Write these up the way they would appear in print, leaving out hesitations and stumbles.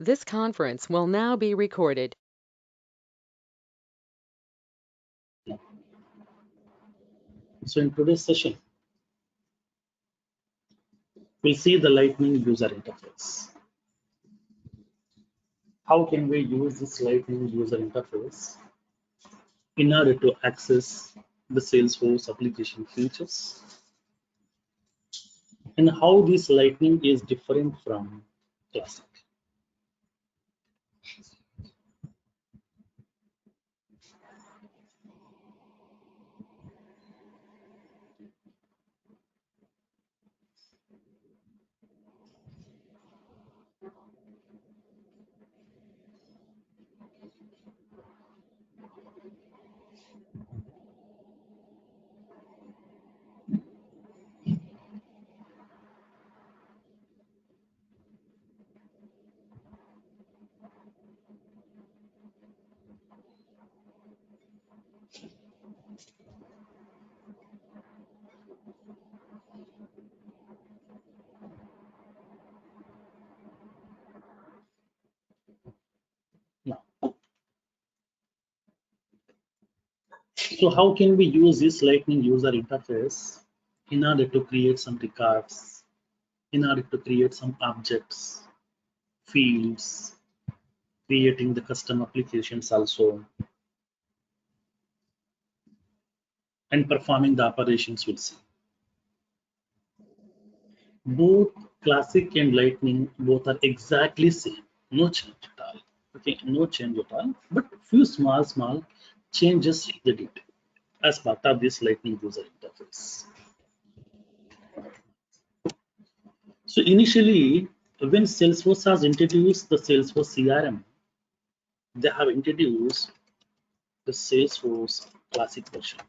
This conference will now be recorded. So in today's session, we'll see the Lightning user interface. How can we use this Lightning user interface in order to access the Salesforce application features, and how this Lightning is different from Classic. Now, so how can we use this Lightning user interface in order to create some records, in order to create some objects, fields, creating the custom applications also, and performing the operations we'll see. Both Classic and Lightning both are exactly same, no change at all. Okay, no change at all, but few small changes they did as part of this Lightning user interface. So initially, when Salesforce has introduced the Salesforce CRM, they have introduced the Salesforce Classic version.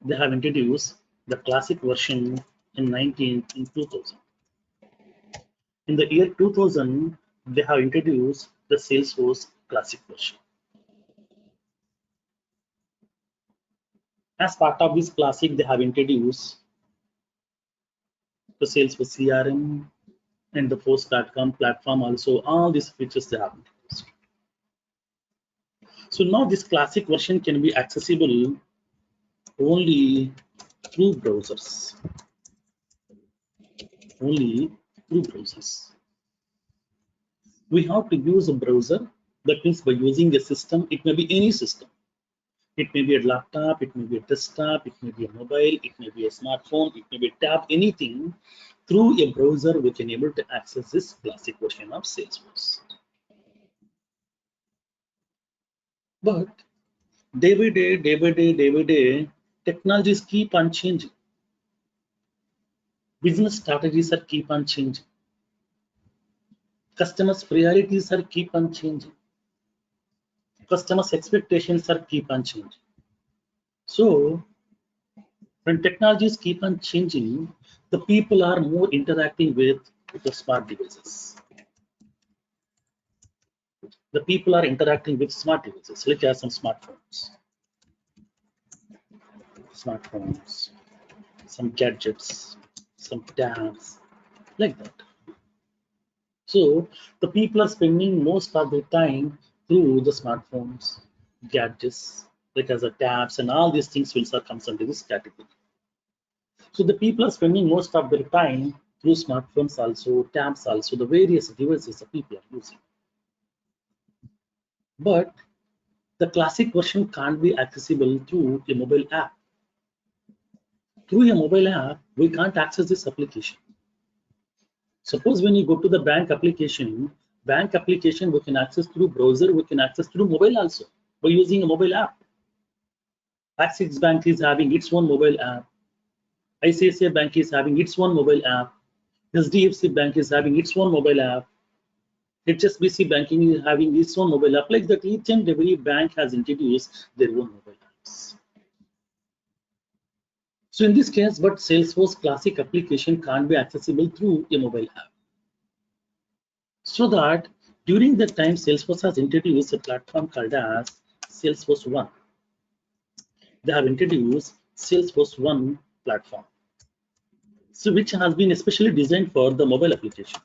They have introduced the Classic version in 2000. In the year 2000, they have introduced the Salesforce Classic version. As part of this Classic, they have introduced the Salesforce CRM and the Force.com platform also. All these features they have introduced. So now this Classic version can be accessible only through browsers. Only through browsers. We have to use a browser. That means by using a system, it may be any system. It may be a laptop, it may be a desktop, it may be a mobile, it may be a smartphone, it may be a tab, anything. Through a browser, we can able to access this Classic version of Salesforce. But day by day, technologies keep on changing. Business strategies are keep on changing. Customers' priorities are keep on changing. Customers' expectations are keep on changing. So when technologies keep on changing, the people are more interacting with the smart devices. The people are interacting with smart devices, like some smartphones, some gadgets, some tabs, like that. So the people are spending most of their time through the smartphones, gadgets, like as a tabs, and all these things will comes under this category. So the people are spending most of their time through smartphones also, tabs also, the various devices the people are using. But the Classic version can't be accessible through a mobile app. Through a mobile app, we can't access this application. Suppose when you go to the bank application we can access through browser, we can access through mobile also by using a mobile app. Axis Bank is having its own mobile app. ICICI Bank is having its own mobile app. SDFC Bank is having its own mobile app. HSBC Banking is having its own mobile app. Like that, each and every bank has introduced their own mobile apps. So in this case, but Salesforce Classic application can't be accessible through a mobile app. So that during that time, Salesforce has introduced a platform called as Salesforce One. They have introduced Salesforce One platform, so which has been especially designed for the mobile application.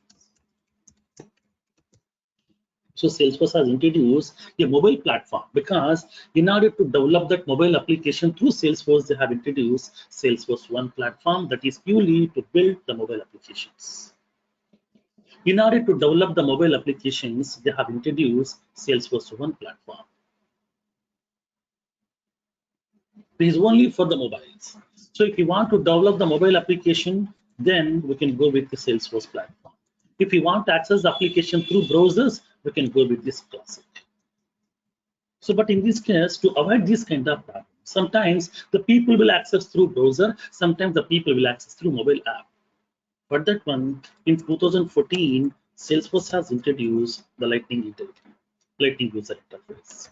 So Salesforce has introduced a mobile platform because in order to develop that mobile application through Salesforce, they have introduced Salesforce One platform that is purely to build the mobile applications. In order to develop the mobile applications, they have introduced Salesforce One platform. It is only for the mobiles. So if you want to develop the mobile application, then we can go with the Salesforce platform. If you want to access the application through browsers, we can go with this Classic. So, but in this case, to avoid this kind of problem, sometimes the people will access through browser, sometimes the people will access through mobile app. But that one, in 2014, Salesforce has introduced the Lightning user interface.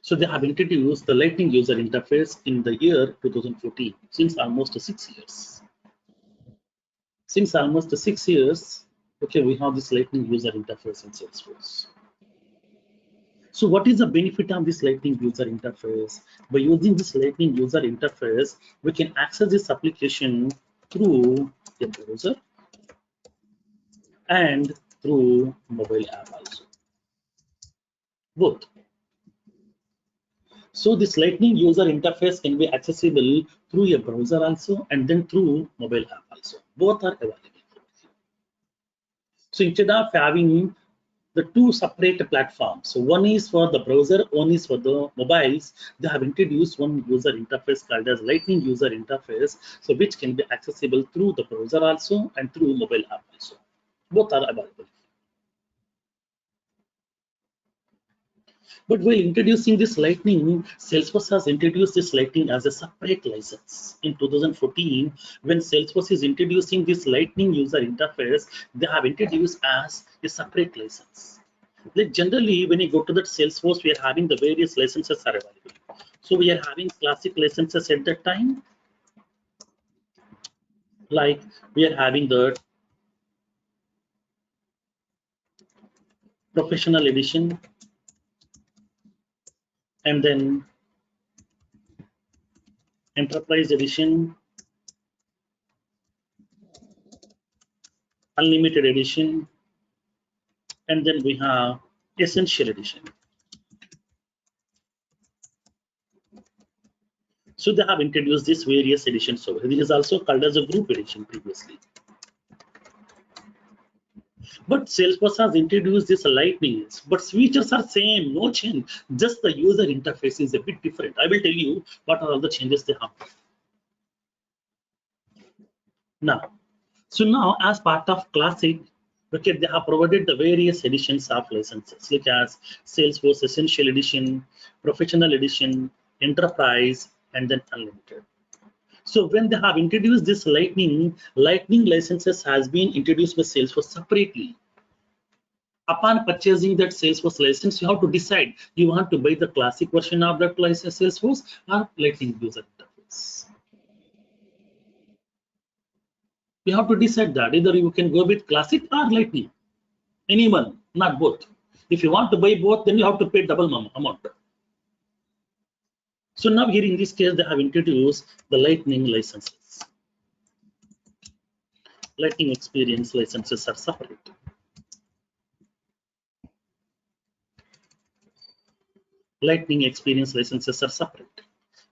So they have introduced the Lightning user interface in the year 2014, since almost 6 years. Since almost 6 years, okay, we have this Lightning user interface in Salesforce. So what is the benefit of this Lightning user interface? By using this Lightning user interface, we can access this application through a browser and through mobile app also, both. So this Lightning user interface can be accessible through a browser also and then through mobile app also. Both are available. So instead of having the two separate platforms, so one is for the browser, one is for the mobiles, they have introduced one user interface called as Lightning user interface, so which can be accessible through the browser also and through mobile app also. Both are available. But while introducing this Lightning, Salesforce has introduced this Lightning as a separate license. In 2014, when Salesforce is introducing this Lightning user interface, they have introduced as a separate license. Like generally, when you go to that Salesforce, we are having the various licenses are available. So we are having classic licenses at that time. Like we are having the professional edition, and then enterprise edition, unlimited edition, and then we have essential edition. So they have introduced these various editions over. This is also called as a group edition previously. But Salesforce has introduced this Lightning, but features are same, no change. Just the user interface is a bit different. I will tell you what are all the changes they have. Now, as part of Classic, okay, they have provided the various editions of licenses, like as Salesforce Essential Edition, Professional Edition, Enterprise, and then Unlimited. So when they have introduced this Lightning licenses has been introduced by Salesforce separately. Upon purchasing that Salesforce license, you have to decide you want to buy the classic version of that license Salesforce or Lightning user interface. You have to decide that either you can go with classic or Lightning. Anyone, not both. If you want to buy both, then you have to pay double amount. So now here in this case, they have introduced the Lightning licenses. Lightning experience licenses are separate. Lightning experience licenses are separate.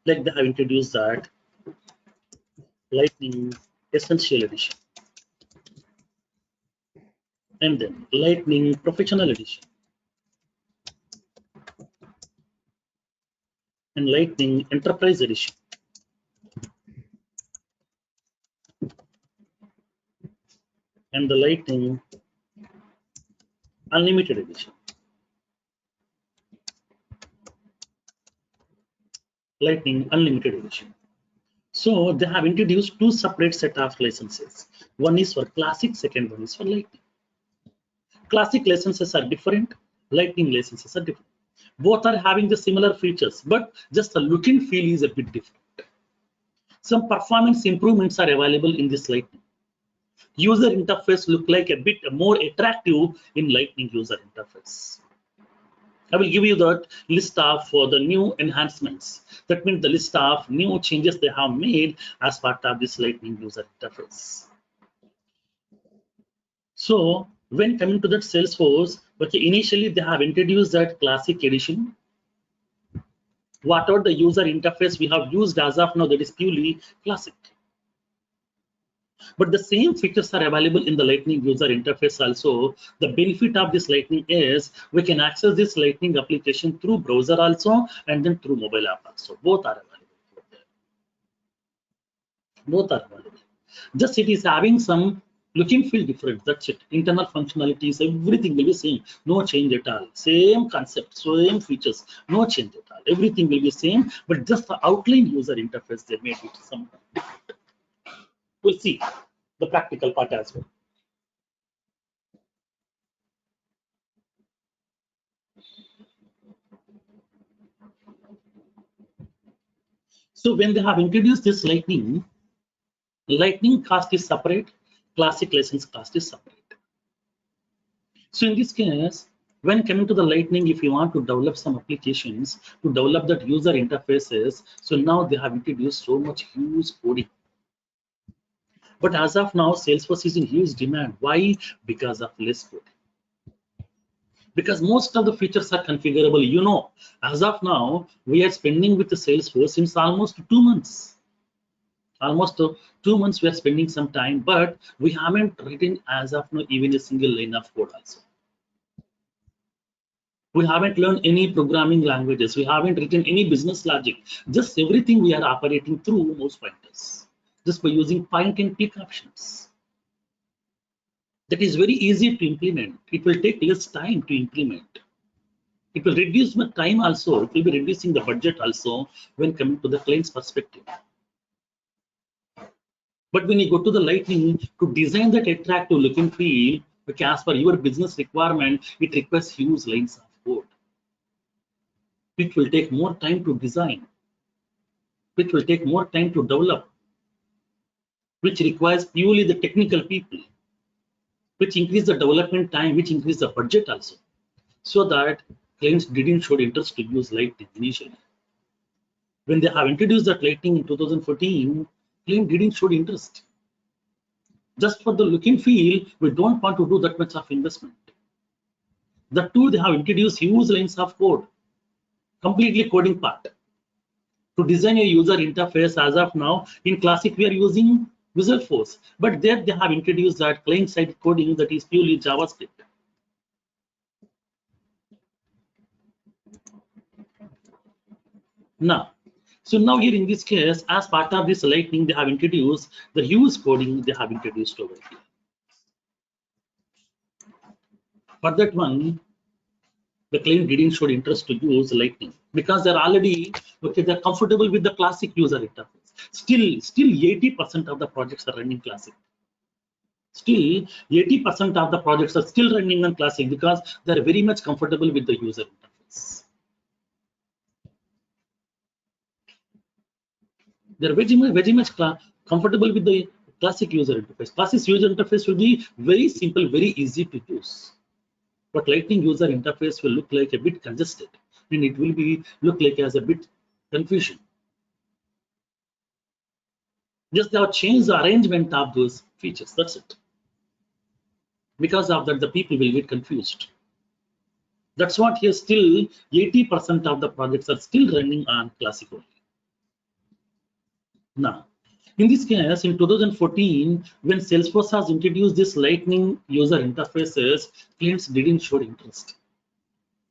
Like they have introduced that Lightning Essential Edition. And then Lightning Professional Edition. And Lightning Enterprise Edition. And the Lightning Unlimited Edition. Lightning Unlimited Edition. So they have introduced two separate set of licenses. One is for Classic, second one is for Lightning. Classic licenses are different, Lightning licenses are different. Both are having the similar features, but just the look and feel is a bit different. Some performance improvements are available in this Lightning. User interface look like a bit more attractive in Lightning user interface. I will give you that list of the new enhancements. That means the list of new changes they have made as part of this Lightning user interface. So when coming to that Salesforce, okay, initially they have introduced that Classic edition. Whatever the user interface we have used as of now, that is purely Classic. But the same features are available in the Lightning user interface also. The benefit of this Lightning is we can access this Lightning application through browser also and then through mobile app also. Both are available. Both are available. Just it is having some look and feel different. That's it. Internal functionalities, everything will be same. No change at all. Same concept, same features. No change at all. Everything will be same, but just the outline user interface they made it some different. We'll see the practical part as well. So when they have introduced this Lightning cost is separate, Classic license cost is separate. So in this case, when coming to the Lightning, if you want to develop some applications, to develop that user interfaces, so now they have introduced so much huge coding. But as of now, Salesforce is in huge demand. Why? Because of less coding. Because most of the features are configurable. You know, as of now, we are spending with the Salesforce since almost 2 months. Almost 2 months we are spending some time, but we haven't written as of now even a single line of code also. We haven't learned any programming languages. We haven't written any business logic. Just everything we are operating through mouse pointers, just by using point and click options. That is very easy to implement. It will take less time to implement. It will reduce the time also. It will be reducing the budget also when coming to the client's perspective. But when you go to the Lightning to design that attractive look and feel, okay, as per your business requirement, it requires huge lines of code. It will take more time to design. It will take more time to develop, which requires purely the technical people, which increase the development time, which increase the budget also. So that clients didn't show interest to use Lightning initially. When they have introduced that Lightning in 2014, clients didn't show interest. Just for the look and feel, we don't want to do that much of investment. The two, they have introduced huge lines of code, completely coding part. To design a user interface as of now, in Classic, we are using Visualforce, but there they have introduced that client-side coding that is purely JavaScript. Now, so now here in this case, as part of this Lightning, they have introduced the huge coding they have introduced over here. For that one, the client didn't show interest to use Lightning because they're already okay, they're comfortable with the Classic user interface. Still 80% of the projects are running Classic. Still 80% of the projects are still running on Classic because they're very much comfortable with the user interface. They're very much comfortable with the Classic user interface. Classic user interface will be very simple, very easy to use. But Lightning user interface will look like a bit congested, and it will be look like as a bit confusion. Just they have changed the arrangement of those features. That's it. Because of that, the people will get confused. That's what here still 80% of the projects are still running on Classic only. Now, in this case, in 2014, when Salesforce has introduced this Lightning user interfaces, clients didn't show interest.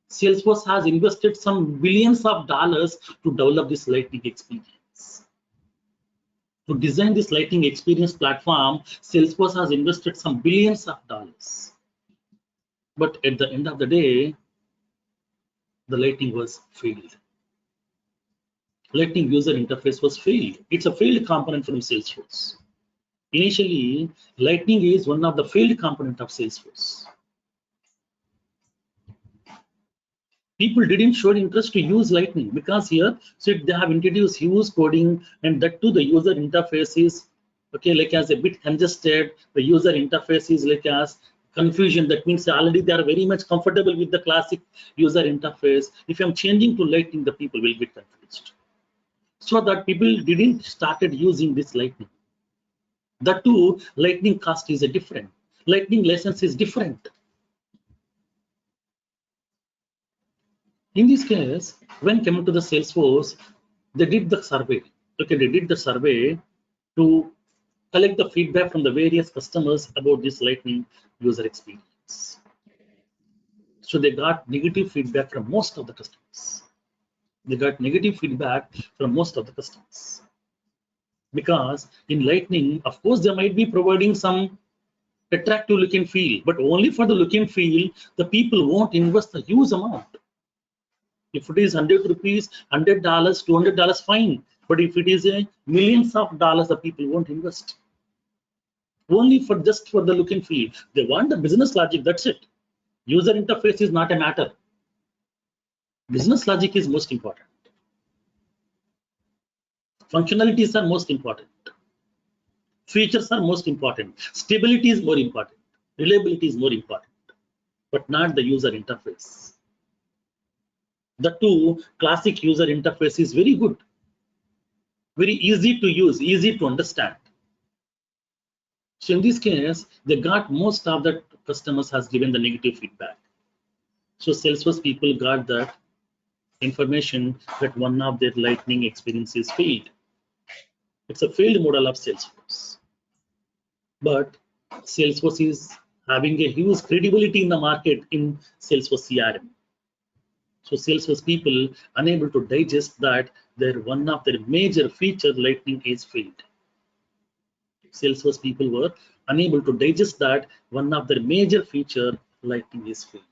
Salesforce has invested some billions of dollars to develop this Lightning experience. To design this Lightning experience platform, Salesforce has invested some billions of dollars. But at the end of the day, the Lightning was failed. Lightning user interface was failed. It's a failed component from Salesforce. Initially, Lightning is one of the failed component of Salesforce. People didn't show interest to use Lightning because here, so they have introduced huge coding, and that too the user interface is okay, like as a bit congested. The user interface is like as confusion. That means already they are very much comfortable with the classic user interface. If I'm changing to Lightning, the people will get confused. So that people didn't started using this Lightning. That too, Lightning cost is a different. Lightning license is different. In this case, when coming to the Salesforce, they did the survey. Okay, they did the survey to collect the feedback from the various customers about this Lightning user experience. So they got negative feedback from most of the customers. They got negative feedback from most of the customers. Because in Lightning, of course, they might be providing some attractive look and feel, but only for the look and feel, the people won't invest a huge amount. If it is 100 rupees, $100, $200, fine. But if it is a millions of dollars, the people won't invest. Only for just for the look and feel. They want the business logic, that's it. User interface is not a matter. Business logic is most important. Functionalities are most important. Features are most important. Stability is more important. Reliability is more important, but not the user interface. The two classic user interface is very good, very easy to use, easy to understand. So in this case, they got most of the customers has given the negative feedback. So Salesforce people got that information that one of their Lightning experiences failed. It's a failed model of Salesforce. But Salesforce is having a huge credibility in the market in Salesforce CRM. So Salesforce people unable to digest that their one of their major feature Lightning is failed. Salesforce people were unable to digest that one of their major feature Lightning is failed.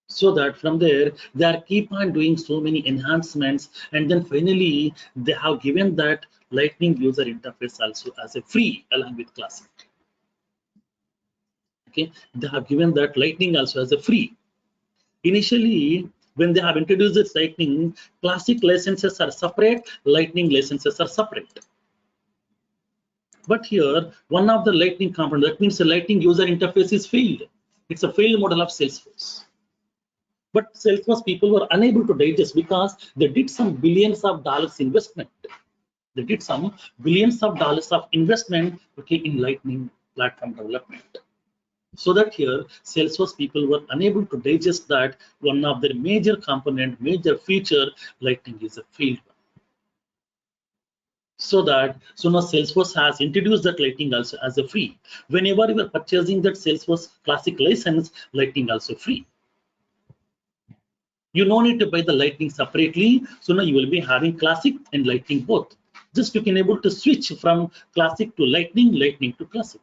So that from there they are keep on doing so many enhancements, and then finally they have given that Lightning user interface also as a free along with Classic. Okay, they have given that Lightning also as a free. Initially, when they have introduced this Lightning, Classic licenses are separate, Lightning licenses are separate. But here, one of the Lightning component, that means the Lightning user interface is failed. It's a failed model of Salesforce. But Salesforce people were unable to digest because they did some billions of dollars investment. They did some billions of dollars of investment, okay, in Lightning platform development. So that here, Salesforce people were unable to digest that one of their major component, major feature, Lightning is a failed one. So now Salesforce has introduced that Lightning also as a free. Whenever you are purchasing that Salesforce Classic license, Lightning also free. You no need to buy the Lightning separately. So now you will be having Classic and Lightning both. Just you can able to switch from Classic to Lightning, Lightning to Classic.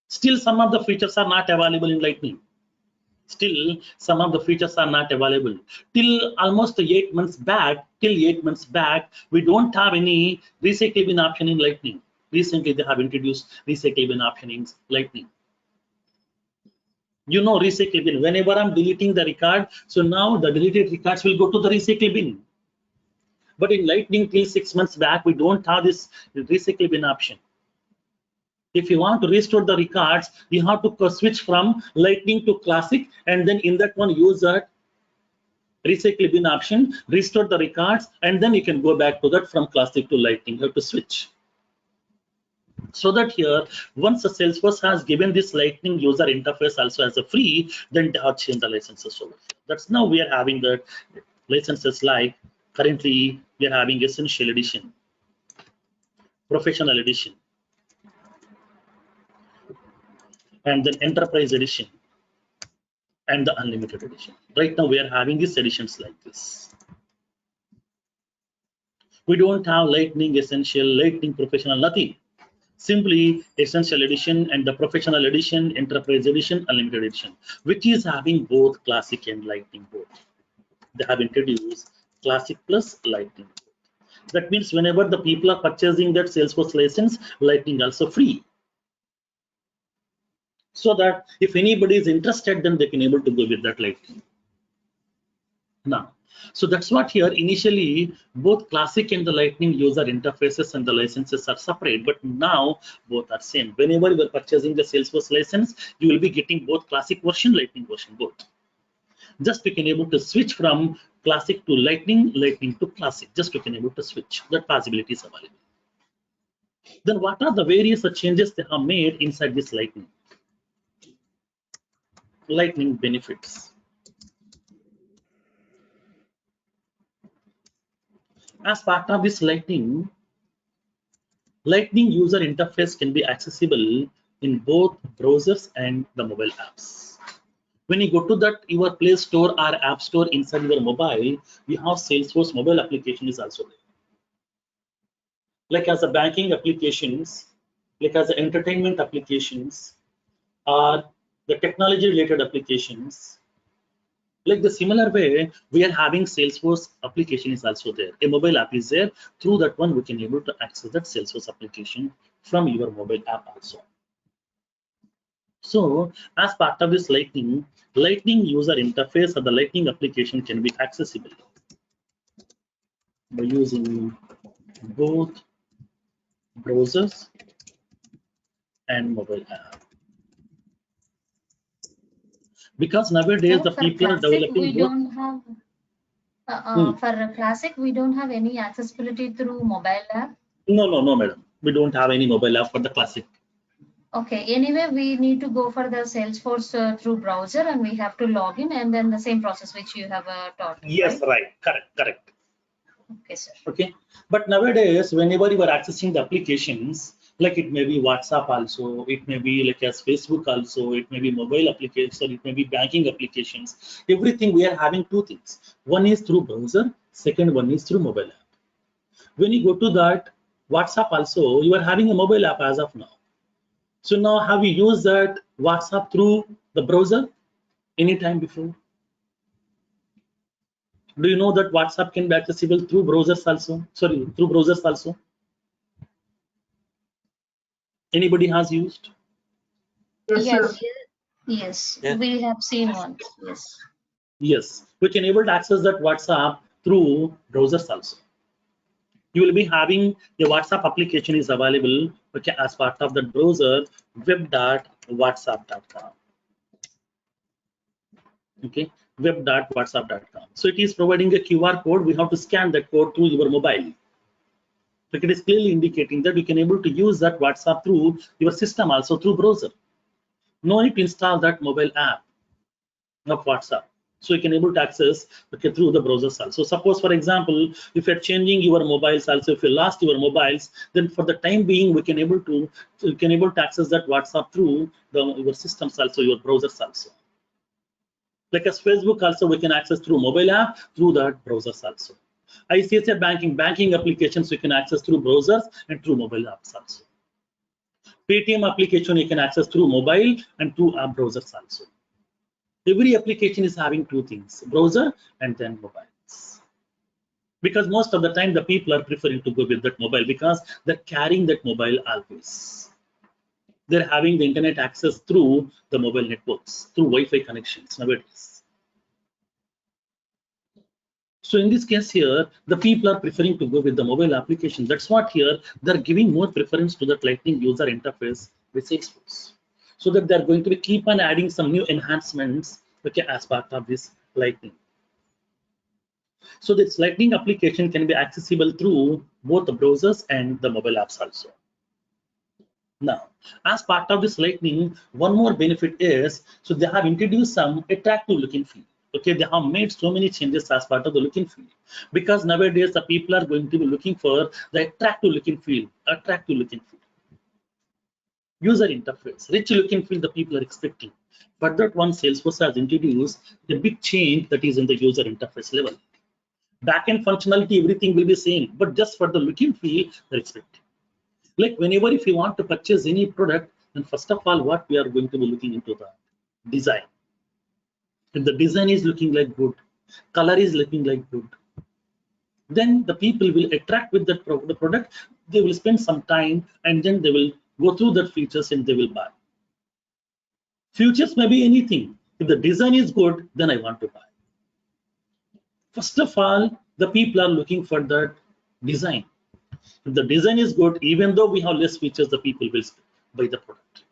Still, some of the features are not available in Lightning. Still, some of the features are not available. Till almost 8 months back, we don't have any recycle bin option in Lightning. Recently, they have introduced recycle bin option in Lightning. You know, recycle bin. Whenever I'm deleting the record, so now the deleted records will go to the recycle bin. But in Lightning, till 6 months back, we don't have this recycle bin option. If you want to restore the records, you have to switch from Lightning to Classic, and then in that one use that recycle bin option, restore the records, and then you can go back to that from Classic to Lightning. You have to switch. So that here, once the Salesforce has given this Lightning user interface also as a free, then they have changed the licenses over. That's now we are having the licenses like currently we are having Essential Edition, Professional Edition, and then Enterprise Edition, and the Unlimited Edition. Right now we are having these editions like this. We don't have Lightning Essential, Lightning Professional, nothing. Simply Essential Edition and the Professional Edition, Enterprise Edition, Unlimited Edition, which is having both Classic and Lightning both. They have introduced Classic plus Lightning. That means whenever the people are purchasing that Salesforce license, Lightning also free. So that if anybody is interested, then they can able to go with that Lightning. Now, So that's what here initially both Classic and the Lightning user interfaces and the licenses are separate, but now both are same. Whenever you are purchasing the Salesforce license, you will be getting both Classic version, Lightning version, both. Just we can able to switch from Classic to Lightning, Lightning to Classic. Just we can able to switch. That possibility is available. Then what are the various changes they have made inside this Lightning? Lightning benefits. As part of this Lightning user interface can be accessible in both browsers and the mobile apps. When you go to that your Play Store or App Store inside your mobile, you have Salesforce mobile application is also there. Like as a banking applications, like as a entertainment applications, or the technology related applications. Like the similar way, we are having Salesforce application is also there. A mobile app is there. Through that one, we can able to access that Salesforce application from your mobile app also. So as part of this Lightning user interface or the Lightning application can be accessible by using both browsers and mobile app. Because nowadays the people are developing we don't have for Classic we don't have any accessibility through mobile app. No, madam. We don't have any mobile app for the Classic. Okay. Anyway, we need to go for the Salesforce through browser, and we have to log in, and then the same process which you have taught. Yes, right. Correct. Okay, sir. Okay. But nowadays, whenever you are accessing the applications, like it may be WhatsApp also, it may be like as Facebook also, it may be mobile applications, it may be banking applications. Everything we are having two things. One is through browser, second one is through mobile app. When you go to that WhatsApp also, you are having a mobile app as of now. So now have you used that WhatsApp through the browser anytime before? Do you know that WhatsApp can be accessible through browsers also? Sorry, through browsers also. Anybody has used? Yes. We have seen one. Yes, we can able to access that WhatsApp through browsers also. You will be having the WhatsApp application is available, okay, as part of the browser web.whatsapp.com. Okay, web.whatsapp.com. So it is providing a QR code. We have to scan that code through your mobile. So it is clearly indicating that you can able to use that WhatsApp through your system also through browser. No need to install that mobile app of WhatsApp. So you can able to access through the browsers also. Suppose for example, if you're changing your mobiles also, if you lost your mobiles, then for the time being we can able to access that WhatsApp through your systems also, your browsers also. Like as Facebook also we can access through mobile app, through that browsers also. ICICI banking applications you can access through browsers and through mobile apps also. Paytm application you can access through mobile and through app browsers also. Every application is having two things, browser and then mobiles. Because most of the time the people are preferring to go with that mobile because they're carrying that mobile always. They're having the internet access through the mobile networks, through Wi-Fi connections nowadays. So in this case here, the people are preferring to go with the mobile application. That's what here they're giving more preference to that Lightning user interface with Salesforce. So that they're going to keep on adding some new enhancements, okay, as part of this Lightning. So this Lightning application can be accessible through both the browsers and the mobile apps also. Now, as part of this Lightning, one more benefit is, so they have introduced some attractive looking field. Okay, they have made so many changes as part of the look and feel, because nowadays the people are going to be looking for the attractive look and feel, user interface, rich look and feel the people are expecting. But that one Salesforce has introduced the big change that is in the user interface level. Backend functionality, everything will be same, but just for the look and feel they're expecting. Like whenever if you want to purchase any product, then first of all, what we are going to be looking into the design. If the design is looking like good, color is looking like good, then the people will attract with that the product. They will spend some time and then they will go through the features and they will buy. Features may be anything. If the design is good, then I want to buy. First of all, the people are looking for the design. If the design is good, even though we have less features, the people will buy the product.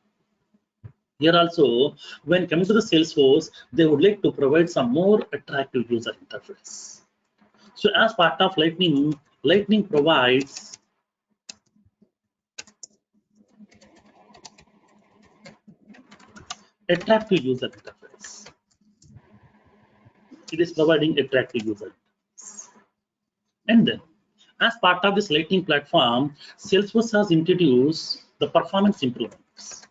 Here also, when coming to the Salesforce, they would like to provide some more attractive user interface. So as part of Lightning, Lightning provides attractive user interface. It is providing attractive user interface. And then, as part of this Lightning platform, Salesforce has introduced the performance improvements.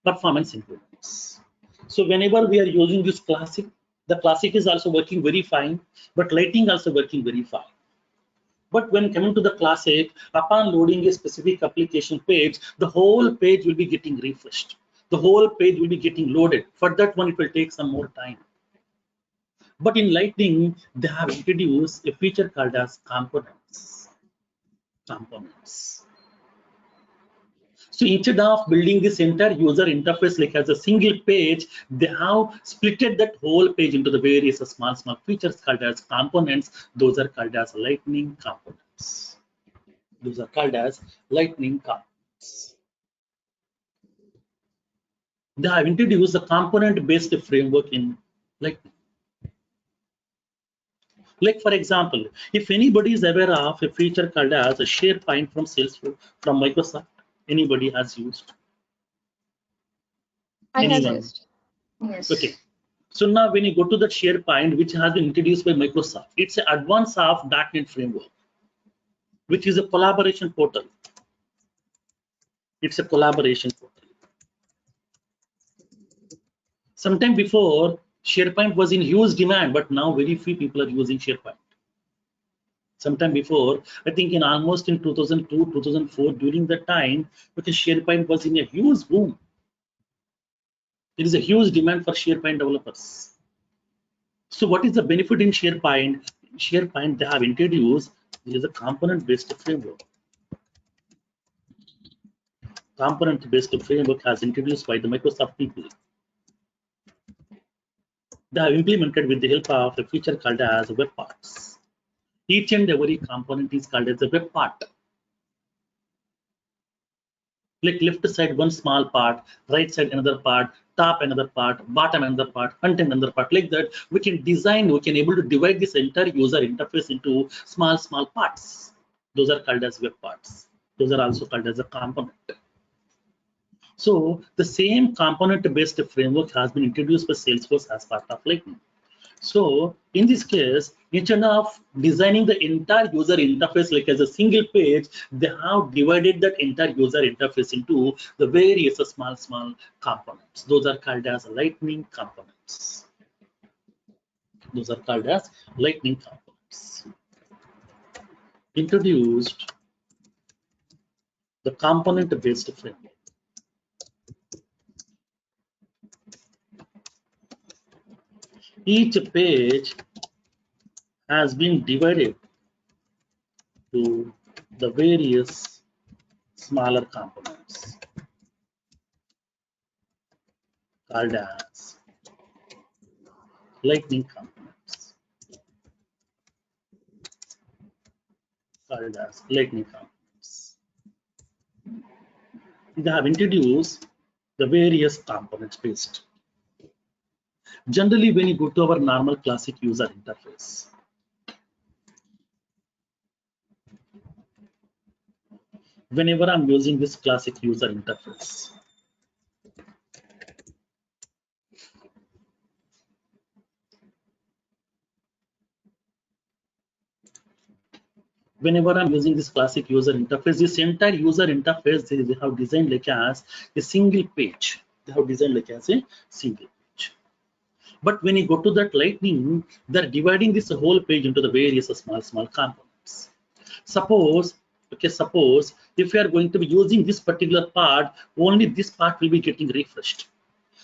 Performance improvements. So whenever we are using this classic, the classic is also working very fine, but Lightning also working very fine. But when coming to the classic, upon loading a specific application page, the whole page will be getting refreshed. The whole page will be getting loaded. For that one, it will take some more time. But in Lightning, they have introduced a feature called as components. Components. So instead of building this entire user interface like as a single page, they have splitted that whole page into the various small features called as components. Those are called as Lightning components. Those are called as Lightning components. They have introduced a component-based framework in Lightning. Like for example, if anybody is aware of a feature called as a SharePoint from Salesforce, from Microsoft, anybody has used? I have Anyone? used. Yes. Okay. So now when you go to the SharePoint, which has been introduced by Microsoft, it's an advance of .NET framework, which is a collaboration portal. It's a collaboration portal. Sometime before, SharePoint was in huge demand, but now very few people are using SharePoint. Sometime before, I think in almost in 2002, 2004, during that time, because SharePoint was in a huge boom. There is a huge demand for SharePoint developers. So what is the benefit in SharePoint? SharePoint, they have introduced, there is a component-based framework. Component-based framework has introduced by the Microsoft people. They have implemented with the help of a feature called as web parts. Each and every component is called as a web part. Like left side one small part, right side another part, top another part, bottom another part, content another part. Like that, we can design, we can able to divide this entire user interface into small parts. Those are called as web parts. Those are also called as a component. So the same component-based framework has been introduced by Salesforce as part of Lightning. So in this case, instead of designing the entire user interface like as a single page, they have divided that entire user interface into the various small components. Those are called as Lightning components. Those are called as Lightning components. Introduced the component-based framework. Each page has been divided to the various smaller components called as Lightning components. Called as Lightning components. They have introduced the various components based. Generally, when you go to our normal classic user interface, whenever I'm using this classic user interface, this classic user interface, this entire user interface they have designed like as a single page. They have designed like as a single page. But when you go to that Lightning, they're dividing this whole page into the various small components. Suppose if we are going to be using this particular part, only this part will be getting refreshed.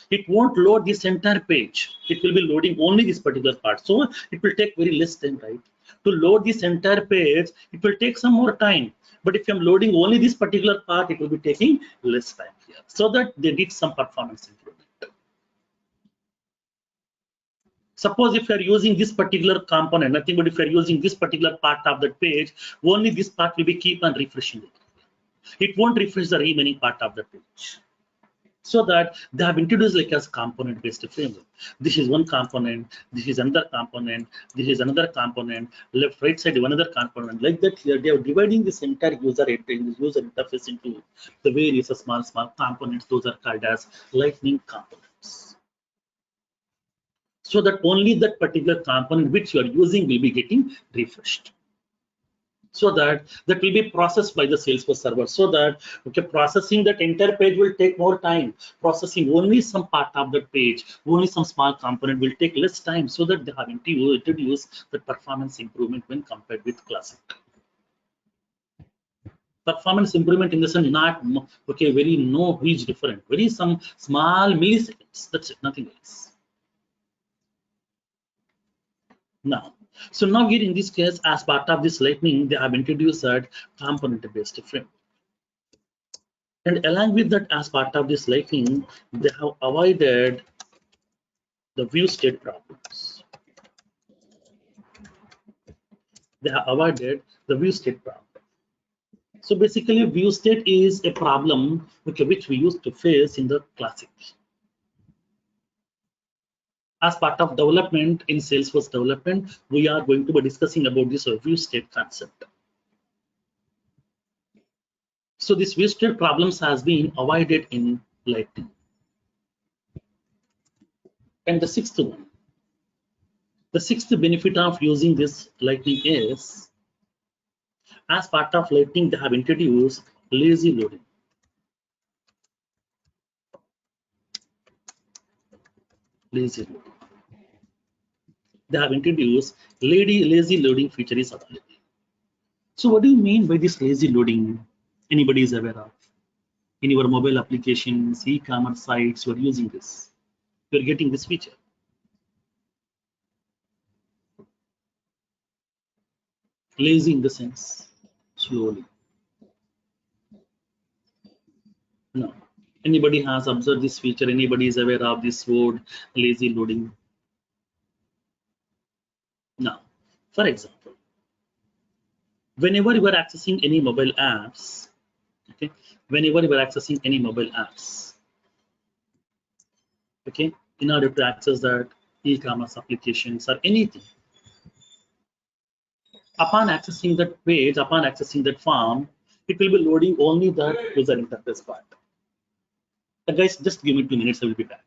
It won't load this entire page. It will be loading only this particular part. So it will take very less time, right? To load this entire page, it will take some more time. But if I'm loading only this particular part, it will be taking less time here. So that they did some performance improvement. Suppose if you are using this particular component, nothing but if you are using this particular part of that page, only this part will be keep on refreshing it. It won't refresh the remaining part of the page. So that they have introduced like as component-based framework. This is one component, this is another component, this is another component, left, right side, another component. Like that here, they are dividing this entire user interface into the various small components. Those are called as lightning components. So that only that particular component which you are using will be getting refreshed. So that will be processed by the Salesforce server. So that processing that entire page will take more time. Processing only some part of the page, only some small component will take less time. So that they have introduced the performance improvement when compared with classic. Performance improvement in the sense not very no huge different, very some small milliseconds. That's it, nothing else. Now. So now here in this case, as part of this lightning, they have introduced that component-based framework. And along with that, as part of this lightning, they have avoided the view state problems. They have avoided the view state problem. So basically, view state is a problem which we used to face in the classic. As part of development in Salesforce development, we are going to be discussing about this view state concept. So this view state problems has been avoided in Lightning. And the sixth one, the sixth benefit of using this Lightning is, as part of Lightning, they have introduced lazy loading. Lazy loading. They have introduced lazy loading feature is available. So what do you mean by this lazy loading? Anybody is aware of? In your mobile applications, e-commerce sites, you are using this. You are getting this feature. Lazy in the sense, slowly. No. Anybody has observed this feature? Anybody is aware of this word, lazy loading? Now, for example, whenever you are accessing any mobile apps, okay, whenever you are accessing any mobile apps, okay, in order to access that e-commerce applications or anything, upon accessing that page, upon accessing that form, it will be loading only the user interface part. Guys, just give me 2 minutes, I will be back.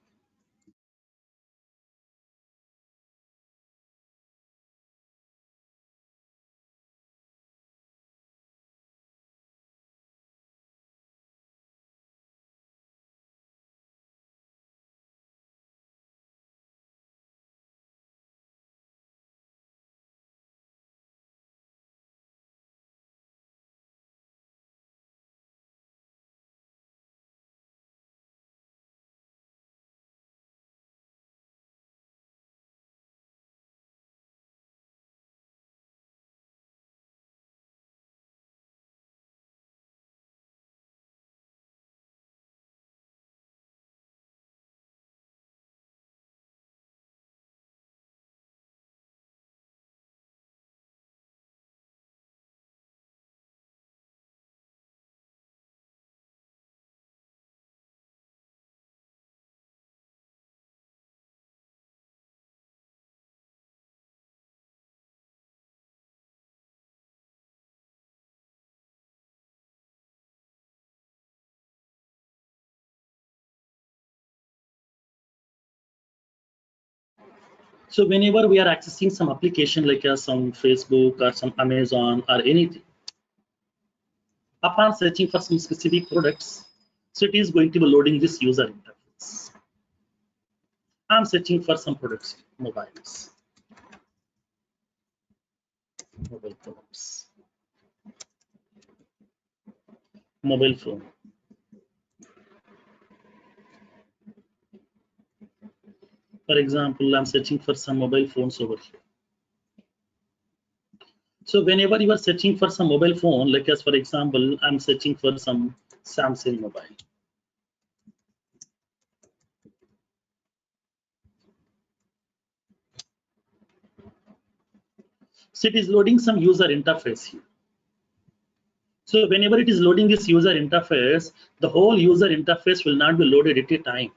So whenever we are accessing some application like some Facebook or some Amazon or anything, upon searching for some specific products, so it is going to be loading this user interface. I'm searching for some products, mobiles, mobile phones, mobile phone. For example, I'm searching for some mobile phones over here. So whenever you are searching for some mobile phone, like as for example, I'm searching for some Samsung mobile. So it is loading some user interface here. So whenever it is loading this user interface, the whole user interface will not be loaded at a time.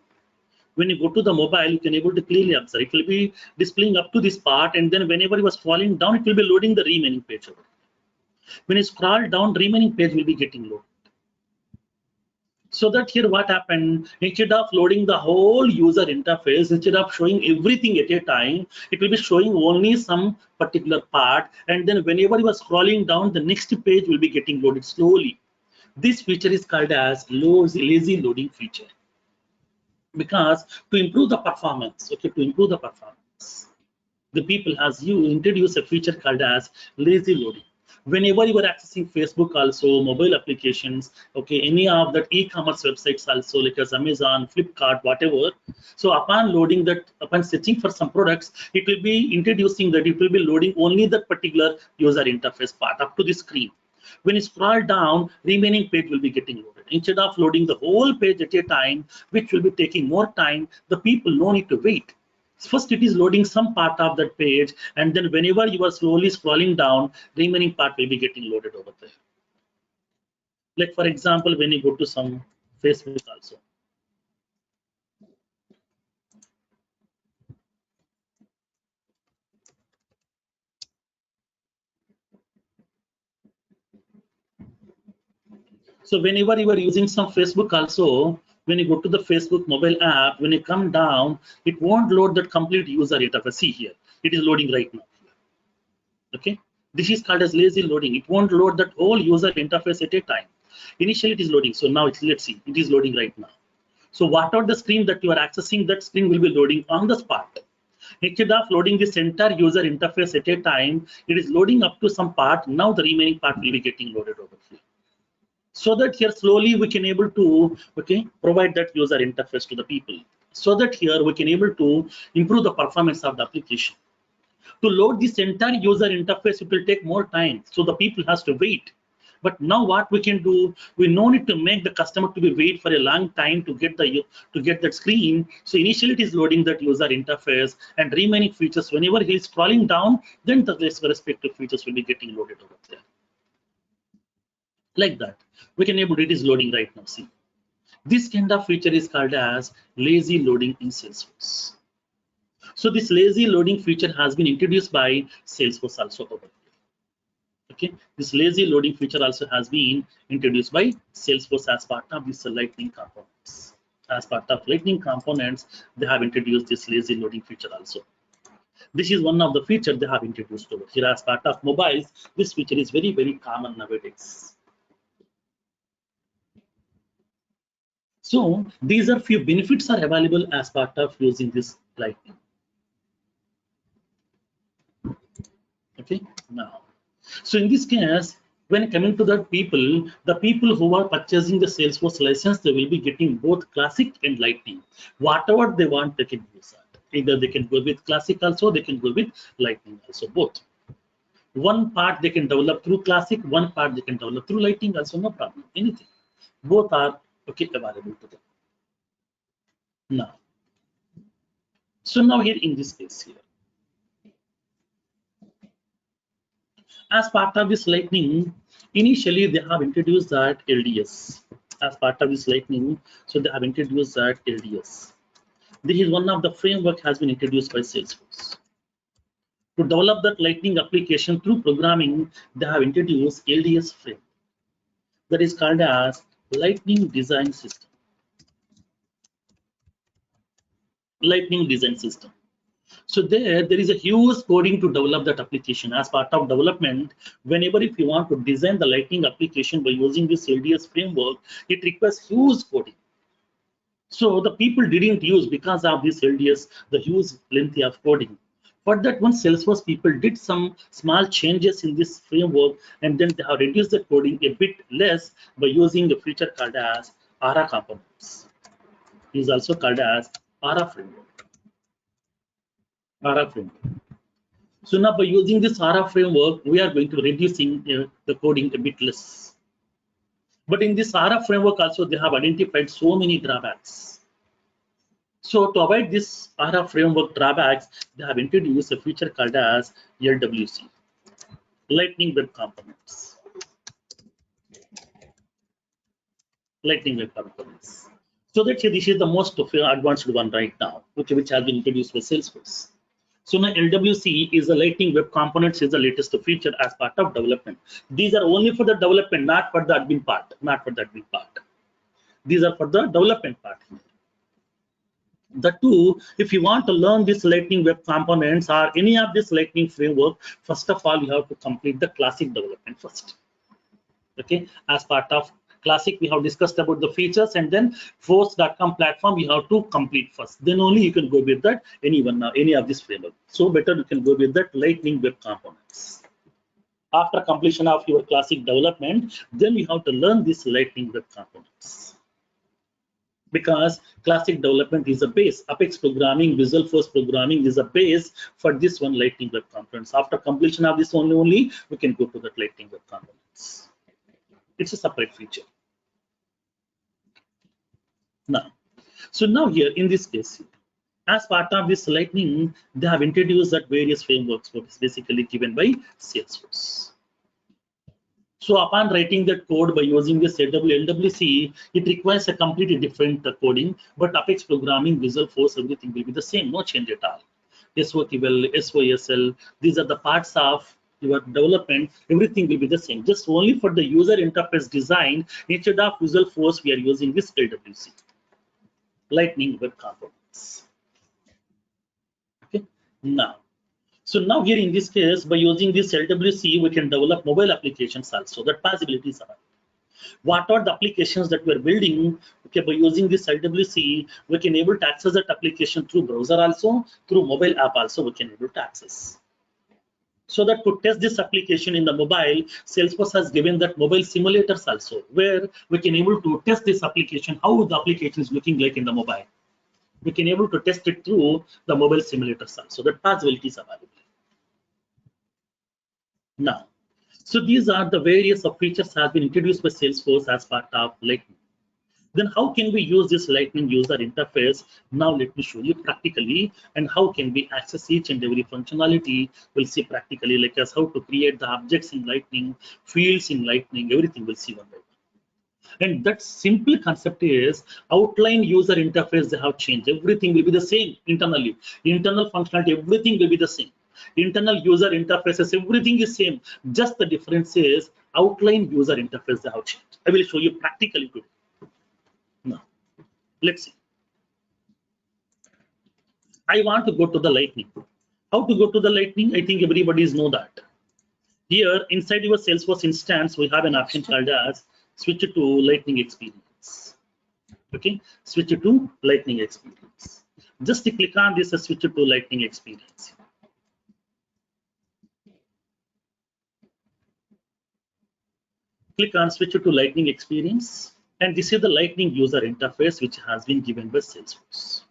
When you go to the mobile, you can able to clearly observe. It will be displaying up to this part, and then whenever you are scrolling down, it will be loading the remaining page. When you scroll down, remaining page will be getting loaded. So that here what happened, instead of loading the whole user interface, instead of showing everything at a time, it will be showing only some particular part, and then whenever you are scrolling down, the next page will be getting loaded slowly. This feature is called as lazy loading feature. Because to improve the performance, okay, to improve the performance, the people has you introduce a feature called as lazy loading. Whenever you are accessing Facebook, also mobile applications, okay, any of that e-commerce websites also, like as Amazon, Flipkart, whatever. So upon loading that, upon searching for some products, it will be introducing that it will be loading only that particular user interface part up to the screen. When you scroll down, remaining page will be getting loaded. Instead of loading the whole page at a time, which will be taking more time, the people no need to wait. First, it is loading some part of that page, and then whenever you are slowly scrolling down, remaining part will be getting loaded over there. Like for example, when you go to some Facebook also. So whenever you are using some Facebook also, when you go to the Facebook mobile app, when you come down, it won't load that complete user interface. See here, it is loading right now. Okay, this is called as lazy loading. It won't load that whole user interface at a time. Initially it is loading. So now let's see, it is loading right now. So whatever the screen that you are accessing, that screen will be loading on the spot. Instead of loading this entire user interface at a time, it is loading up to some part. Now the remaining part will be getting loaded over here. So that here slowly we can able to provide that user interface to the people. So that here we can able to improve the performance of the application. To load this entire user interface, it will take more time. So the people has to wait. But now what we can do, we no need to make the customer to be wait for a long time to get that screen. So initially it is loading that user interface, and remaining features, whenever he is scrolling down, then the respective features will be getting loaded over there. Like that, we can able, it is loading right now. See, this kind of feature is called as lazy loading in Salesforce. So this lazy loading feature has been introduced by Salesforce also over here. Okay, this lazy loading feature also has been introduced by Salesforce as part of this Lightning components. As part of Lightning components, they have introduced this lazy loading feature also. This is one of the features they have introduced over here. As part of mobiles, this feature is very, very common nowadays. So these are few benefits are available as part of using this Lightning. Okay, now, so in this case, when coming to the people who are purchasing the Salesforce license, they will be getting both Classic and Lightning. Whatever they want, they can use that. Either they can go with Classic also, they can go with Lightning also, both. One part they can develop through Classic, one part they can develop through Lightning also, no problem, anything. Both are available to them. Now, so now here in this case here, as part of this Lightning, initially they have introduced that LDS. As part of this Lightning, so they have introduced that LDS. This is one of the framework has been introduced by Salesforce. To develop that Lightning application through programming, they have introduced LDS framework. That is called as Lightning Design System. Lightning Design System. So there is a huge coding to develop that application. As part of development, whenever if you want to design the Lightning application by using this LDS framework, it requires huge coding. So the people didn't use, because of this LDS, the huge length of coding. For that one, Salesforce people did some small changes in this framework, and then they have reduced the coding a bit less by using a feature called as ARA components. It is also called as ARA framework. ARA framework. So now by using this ARA framework, we are going to reducing the coding a bit less. But in this ARA framework also, they have identified so many drawbacks. So to avoid this ARA framework drawbacks, they have introduced a feature called as LWC. Lightning Web Components. Lightning Web Components. So that's this is the most advanced one right now, which has been introduced by Salesforce. So now LWC is the Lightning Web Components is the latest feature as part of development. These are only for the development, not for the admin part, not for the admin part. These are for the development part. The two, if you want to learn this Lightning Web Components or any of this Lightning framework, first of all, you have to complete the classic development first. Okay, as part of classic, we have discussed about the features, and then force.com platform you have to complete first. Then only you can go with that any of this framework. So better you can go with that Lightning Web Components. After completion of your classic development, then you have to learn this Lightning Web Components. Because classic development is a base. Apex programming, Visualforce programming is a base for this one Lightning Web Components. After completion of this only we can go to that Lightning Web Components. It's a separate feature. Now, so now here in this case, as part of this Lightning, they have introduced that various frameworks, what is basically given by Salesforce. So upon writing that code by using this LWC, it requires a completely different coding, but Apex programming, Visualforce, everything will be the same, no change at all. SOQL, SOSL, these are the parts of your development, everything will be the same. Just only for the user interface design, instead of Visualforce, we are using this LWC, Lightning Web Components. Okay, now. So now here in this case, by using this LWC, we can develop mobile applications also. That possibilities are. What are the applications that we are building? Okay, by using this LWC, we can able to access that application through browser also, through mobile app also, we can able to access. So that to test this application in the mobile, Salesforce has given that mobile simulators also, where we can able to test this application, how the application is looking like in the mobile. We can able to test it through the mobile simulators also. That possibilities are available. Now, so these are the various of features have been introduced by Salesforce as part of Lightning. Then how can we use this Lightning user interface? Now let me show you practically, and how can we access each and every functionality. We'll see practically, like as how to create the objects in Lightning, fields in Lightning, everything we'll see one by one. And that simple concept is outline user interface, they have changed. Everything will be the same internally. Internal functionality, everything will be the same. Internal user interfaces, everything is same. Just the difference is outline user interface, they have changed. I will show you practically today. Now, let's see. I want to go to the Lightning. How to go to the Lightning? I think everybody know that. Here inside your Salesforce instance, we have an option called as switch to Lightning experience. Okay, switch to Lightning experience. Just click on this switch to Lightning experience. Click on switch to Lightning experience, and this is the Lightning user interface which has been given by Salesforce.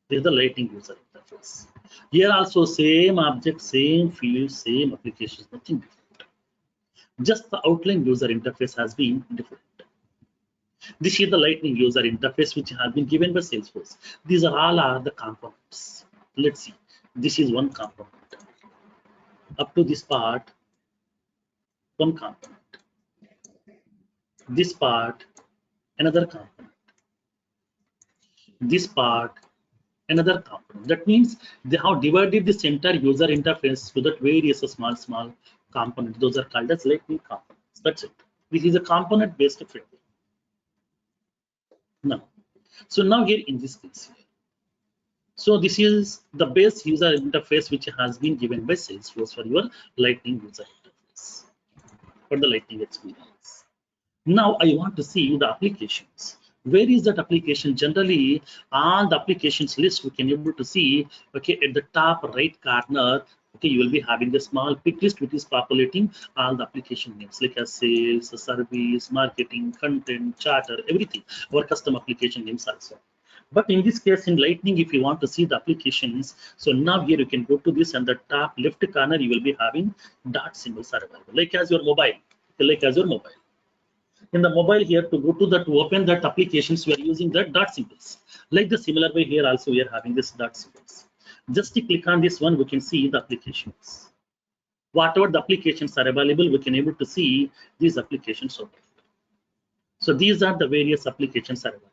This is the Lightning user interface. Here also same object, same field, same applications, nothing different. Just the outline user interface has been different. This is the Lightning user interface which has been given by Salesforce. These are all the components. Let's see. This is one component. Up to this part, one component. This part, another component. This part, another component. That means they have divided this entire user interface to that various small components. Those are called as Lightning components. That's it. This is a component-based framework. Now, so now here in this case, so this is the base user interface which has been given by Salesforce for your Lightning user interface, for the Lightning experience. Now I want to see the applications. Where is that application? Generally, all the applications list we can able to see. Okay, at the top right corner, okay, you will be having a small pick list which is populating all the application names like as sales, service, marketing, content, charter, everything. Our custom application names also. But in this case, in Lightning, if you want to see the applications, so now here you can go to this, and the top left corner you will be having dot symbols are available, like as your mobile, like as your mobile. In the mobile here, to go to that, to open that applications, we are using that dot symbols. Like the similar way here also we are having this dot symbols. Just to click on this one, we can see the applications. Whatever the applications are available, we can able to see these applications over here. So these are the various applications are available.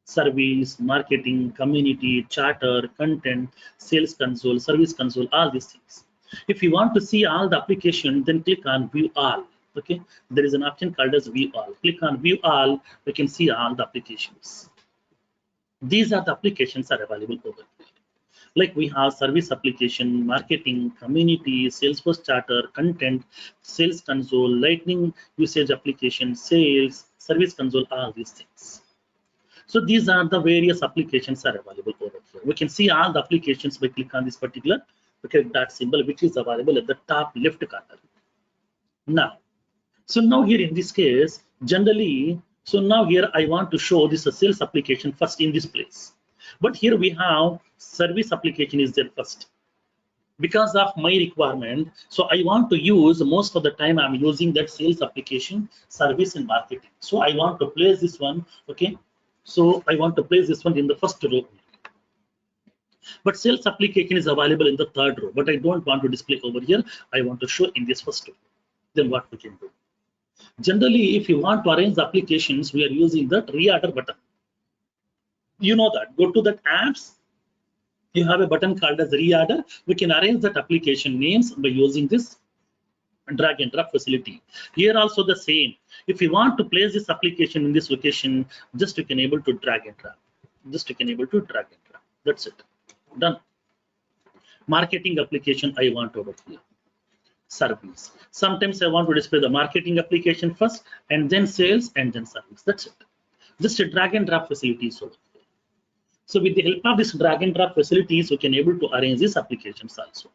Service, marketing, community, charter, content, sales console, service console, all these things. If you want to see all the application, then click on view all. Okay, there is an option called as view all. Click on view all, we can see all the applications. These are the applications are available over here. Like we have service application, marketing, community, Salesforce charter, content, sales console, lightning usage application, sales, service console, all these things. So these are the various applications are available over here. We can see all the applications by click on this particular that symbol, which is available at the top left corner. Now, so now here in this case, generally, so now here I want to show this sales application first in this place. But here we have service application is there first. Because of my requirement, so I want to use most of the time I'm using that sales application, service and marketing. So I want to place this one, okay? So I want to place this one in the first row. But sales application is available in the third row, but I don't want to display over here. I want to show in this first row. Then what we can do? Generally, if you want to arrange the applications, we are using that reorder button. You know that. Go to that apps. You have a button called as reorder. We can arrange that application names by using this drag and drop facility. Here also the same. If you want to place this application in this location, just you can able to drag and drop. Just you can able to drag and drop. That's it. Done. Marketing application I want over here. Service. Sometimes I want to display the marketing application first and then sales and then service. That's it. Just a drag and drop facilities over here. So with the help of this drag and drop facilities, we can able to arrange these applications also.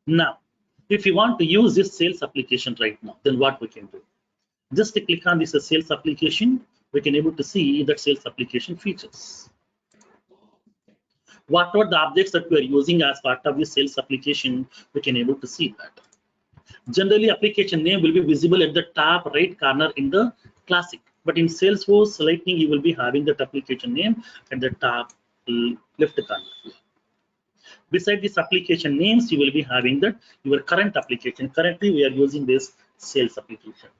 Now, if you want to use this sales application right now, then what we can do? Just to click on this sales application, we can able to see that sales application features. Whatever the objects that we are using as part of this sales application, we can able to see that. Generally, application name will be visible at the top right corner in the classic, but in Salesforce Lightning, you will be having that application name at the top left corner. Beside this application names, you will be having that your current application. Currently, we are using this sales application.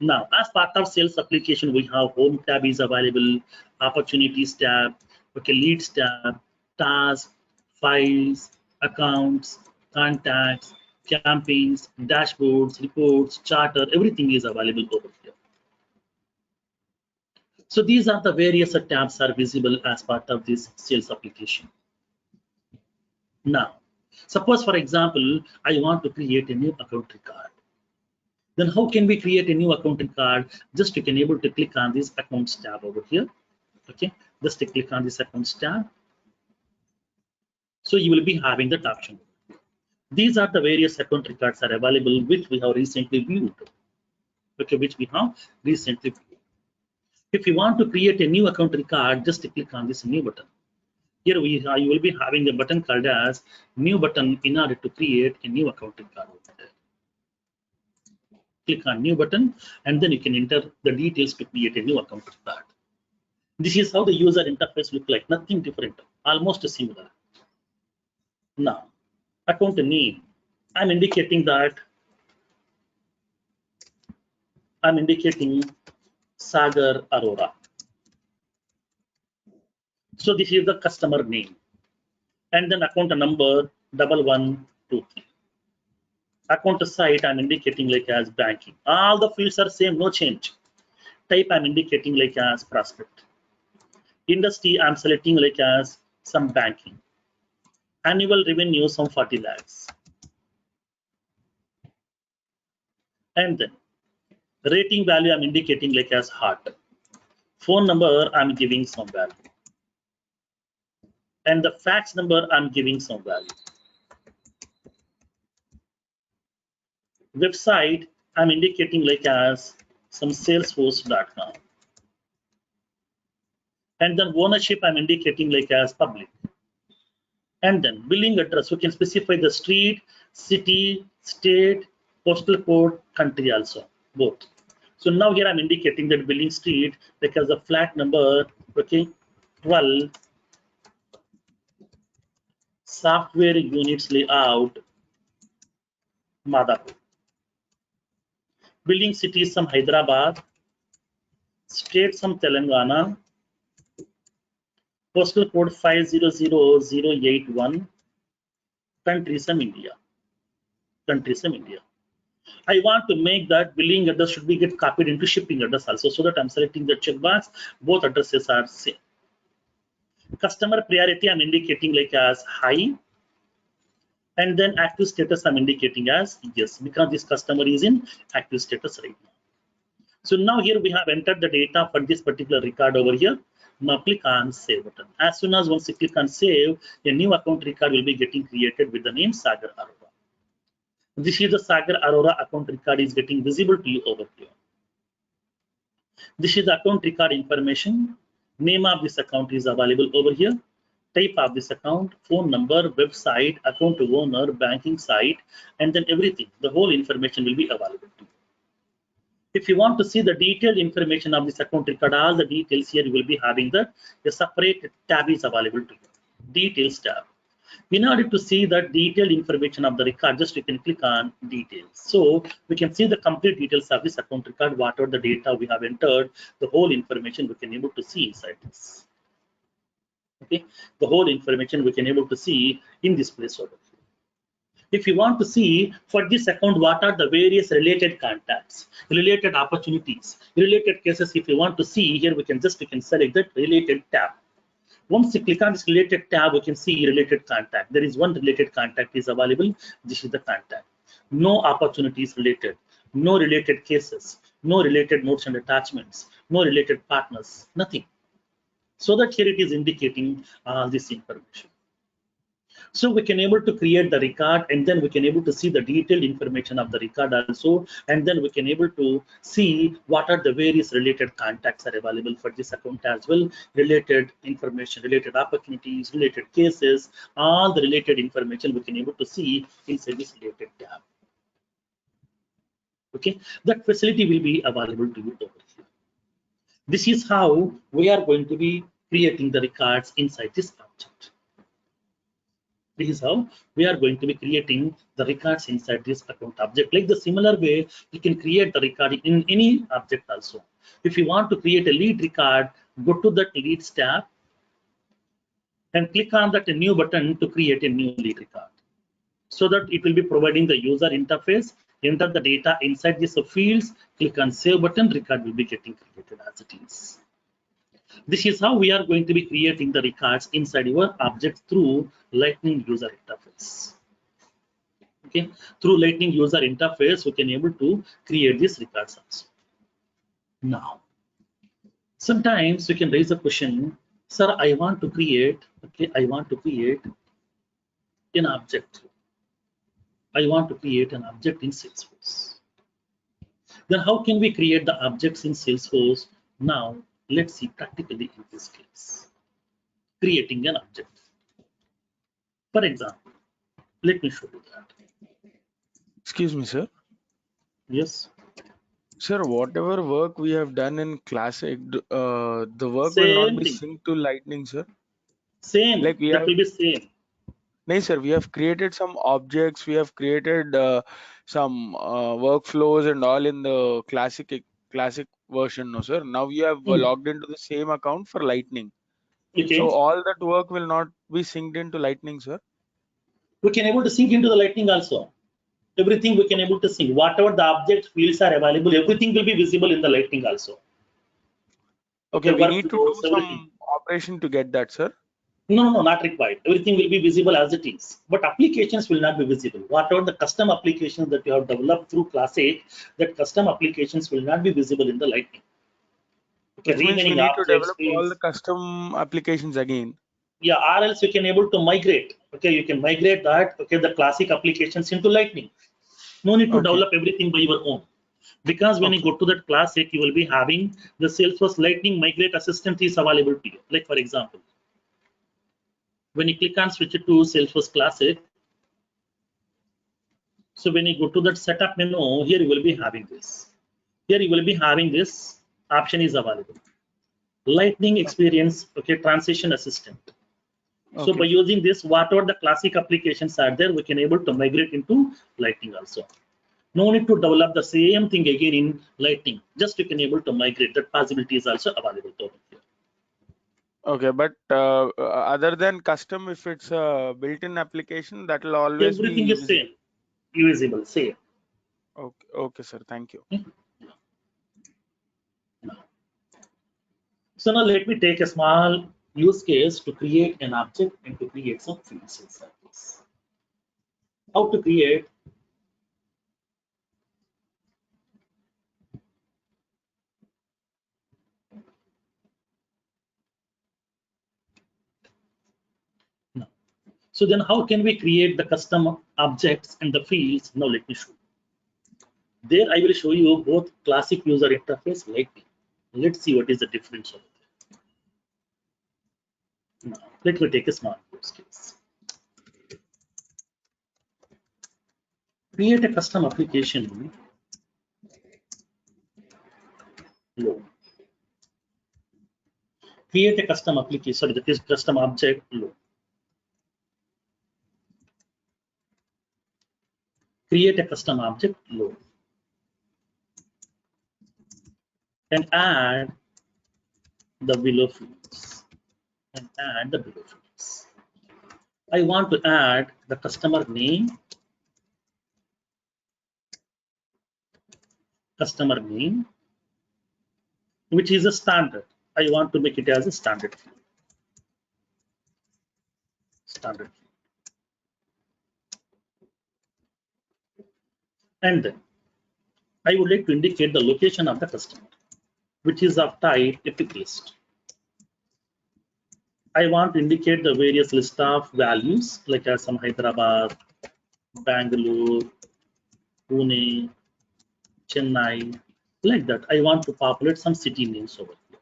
Now, as part of sales application, we have home tab is available, opportunities tab, okay, leads tab, tasks, files, accounts, contacts, campaigns, dashboards, reports, charter, everything is available over here. So these are the various tabs are visible as part of this sales application. Now, suppose for example, I want to create a new account record. Then how can we create a new account record? Just you can able to click on this accounts tab over here. Okay, just to click on this accounts tab. So you will be having that option. These are the various account records are available which we have recently viewed. Okay, which we have recently viewed. If you want to create a new account record, just click on this new button. Here you will be having a button called as new button in order to create a new account record over there. Click on new button and then you can enter the details to create a new account record. This is how the user interface look like, nothing different, almost similar. Now, account name, I'm indicating Sagar Arora. So this is the customer name. And then account number 1123. Account site I'm indicating like as banking. All the fields are same, no change. Type I'm indicating like as prospect. Industry I'm selecting like as some banking. Annual revenue some 40 lakhs. And then rating value I'm indicating like as heart. Phone number I'm giving some value. And the fax number I'm giving some value. Website I'm indicating like as some salesforce.com. And then ownership I'm indicating like as public. And then billing address, we can specify the street, city, state, postal code, country also, both. So now here I'm indicating that billing street because the flat number, okay, 12 software units layout, Madhapur. Billing cities some Hyderabad, state some Telangana, postal code 500081, country some India. Country some India. I want to make that billing address should be get copied into shipping address also, so that I'm selecting the checkbox. Both addresses are same. Customer priority I'm indicating like as high, and then active status I'm indicating as yes, because this customer is in active status right now. So now here we have entered the data for this particular record over here. Now click on save button. As soon as once you click on save, a new account record will be getting created with the name Sagar Arora. This is the Sagar Arora account record is getting visible to you over here. This is the account record information. Name of this account is available over here. Type of this account, phone number, website, account owner, banking site, and then everything. The whole information will be available to you. If you want to see the detailed information of this account record, all the details here you will be having a separate tab is available to you. Details tab. In order to see the detailed information of the record, just you can click on details. So we can see the complete details of this account record, whatever the data we have entered, the whole information we can able to see inside this. Okay, the whole information we can able to see in this place over here. If you want to see for this account, what are the various related contacts, related opportunities, related cases, if you want to see here, we can select that related tab. Once you click on this related tab, we can see related contact. There is one related contact is available. This is the contact. No opportunities related, no related cases, no related notes and attachments, no related partners, nothing. So that here it is indicating this information. So we can able to create the record, and then we can able to see the detailed information of the record also, and then we can able to see what are the various related contacts are available for this account as well, related information, related opportunities, related cases, all the related information we can able to see inside this related tab. Okay, that facility will be available to you over here. This is how we are going to be creating the records inside this object. This is how we are going to be creating the records inside this account object. Like the similar way, you can create the record in any object also. If you want to create a lead record, go to that leads tab and click on that new button to create a new lead record. So that it will be providing the user interface, enter the data inside these fields, click on save button, record will be getting created as it is. This is how we are going to be creating the records inside your object through Lightning user interface. Okay, through Lightning user interface, we can able to create these records also. Now, sometimes you can raise a question, sir, I want to create, I want to create an object. I want to create an object in Salesforce. Then how can we create the objects in Salesforce? Now, let's see practically in this case. Creating an object. For example, let me show you that. Excuse me, sir. Yes. Sir, whatever work we have done in Classic, the work Same will not be thing. synced to Lightning, sir. Same. Like we that have, will be same. no, sir, we have created some objects, we have created some workflows and all in the classic version, no, sir. Now you have logged into the same account for Lightning. Okay. So all that work will not be synced into Lightning, sir. We can able to sync into the Lightning also. Everything we can able to sync. Whatever the object fields are available, everything will be visible in the Lightning also. Okay, The we need to do workflows, everything. some operation to get that, sir. No, not required. Everything will be visible as it is. But applications will not be visible. Whatever the custom applications that you have developed through Classic, that custom applications will not be visible in the Lightning. Okay, Which means we remaining need to objects, develop all fields. the custom applications again. Yeah, or else you can able to migrate. Okay, you can migrate that. Okay, the Classic applications into Lightning. No need to Okay. develop everything by your own. Because when you go to that Classic, you will be having the Salesforce Lightning Migrate Assistant is available to you. Like for example, when you click on switch it to Salesforce Classic, so when you go to that setup menu, here you will be having this. Here you will be having this option is available. Lightning Experience, okay, Transition Assistant. So by using this, whatever the classic applications are there, we can able to migrate into Lightning also. No need to develop the same thing again in Lightning. Just you can able to migrate. That possibility is also available over here. Okay, but other than custom, if it's a built-in application, that will always Everything be is same, usable, same. Okay, okay, sir. Thank you. So now let me take a small use case to create an object and to create some fields inside this. How to create? No. So then how can we create the custom objects and the fields? Now let me show you. There I will show you both classic user interface Lightning. Let's see what is the difference of it. Now, let me take a small use case. Create a custom application loan. Create a custom application, sorry, that is custom object loan. Create a custom object loan. And add the below fields. And add the below fields. I want to add the customer name, which is a standard. I want to make it as a standard field. Standard field. And then I would like to indicate the location of the customer, which is of type epic list. I want to indicate the various list of values, like as some Hyderabad, Bangalore, Pune, Chennai, like that. I want to populate some city names over here.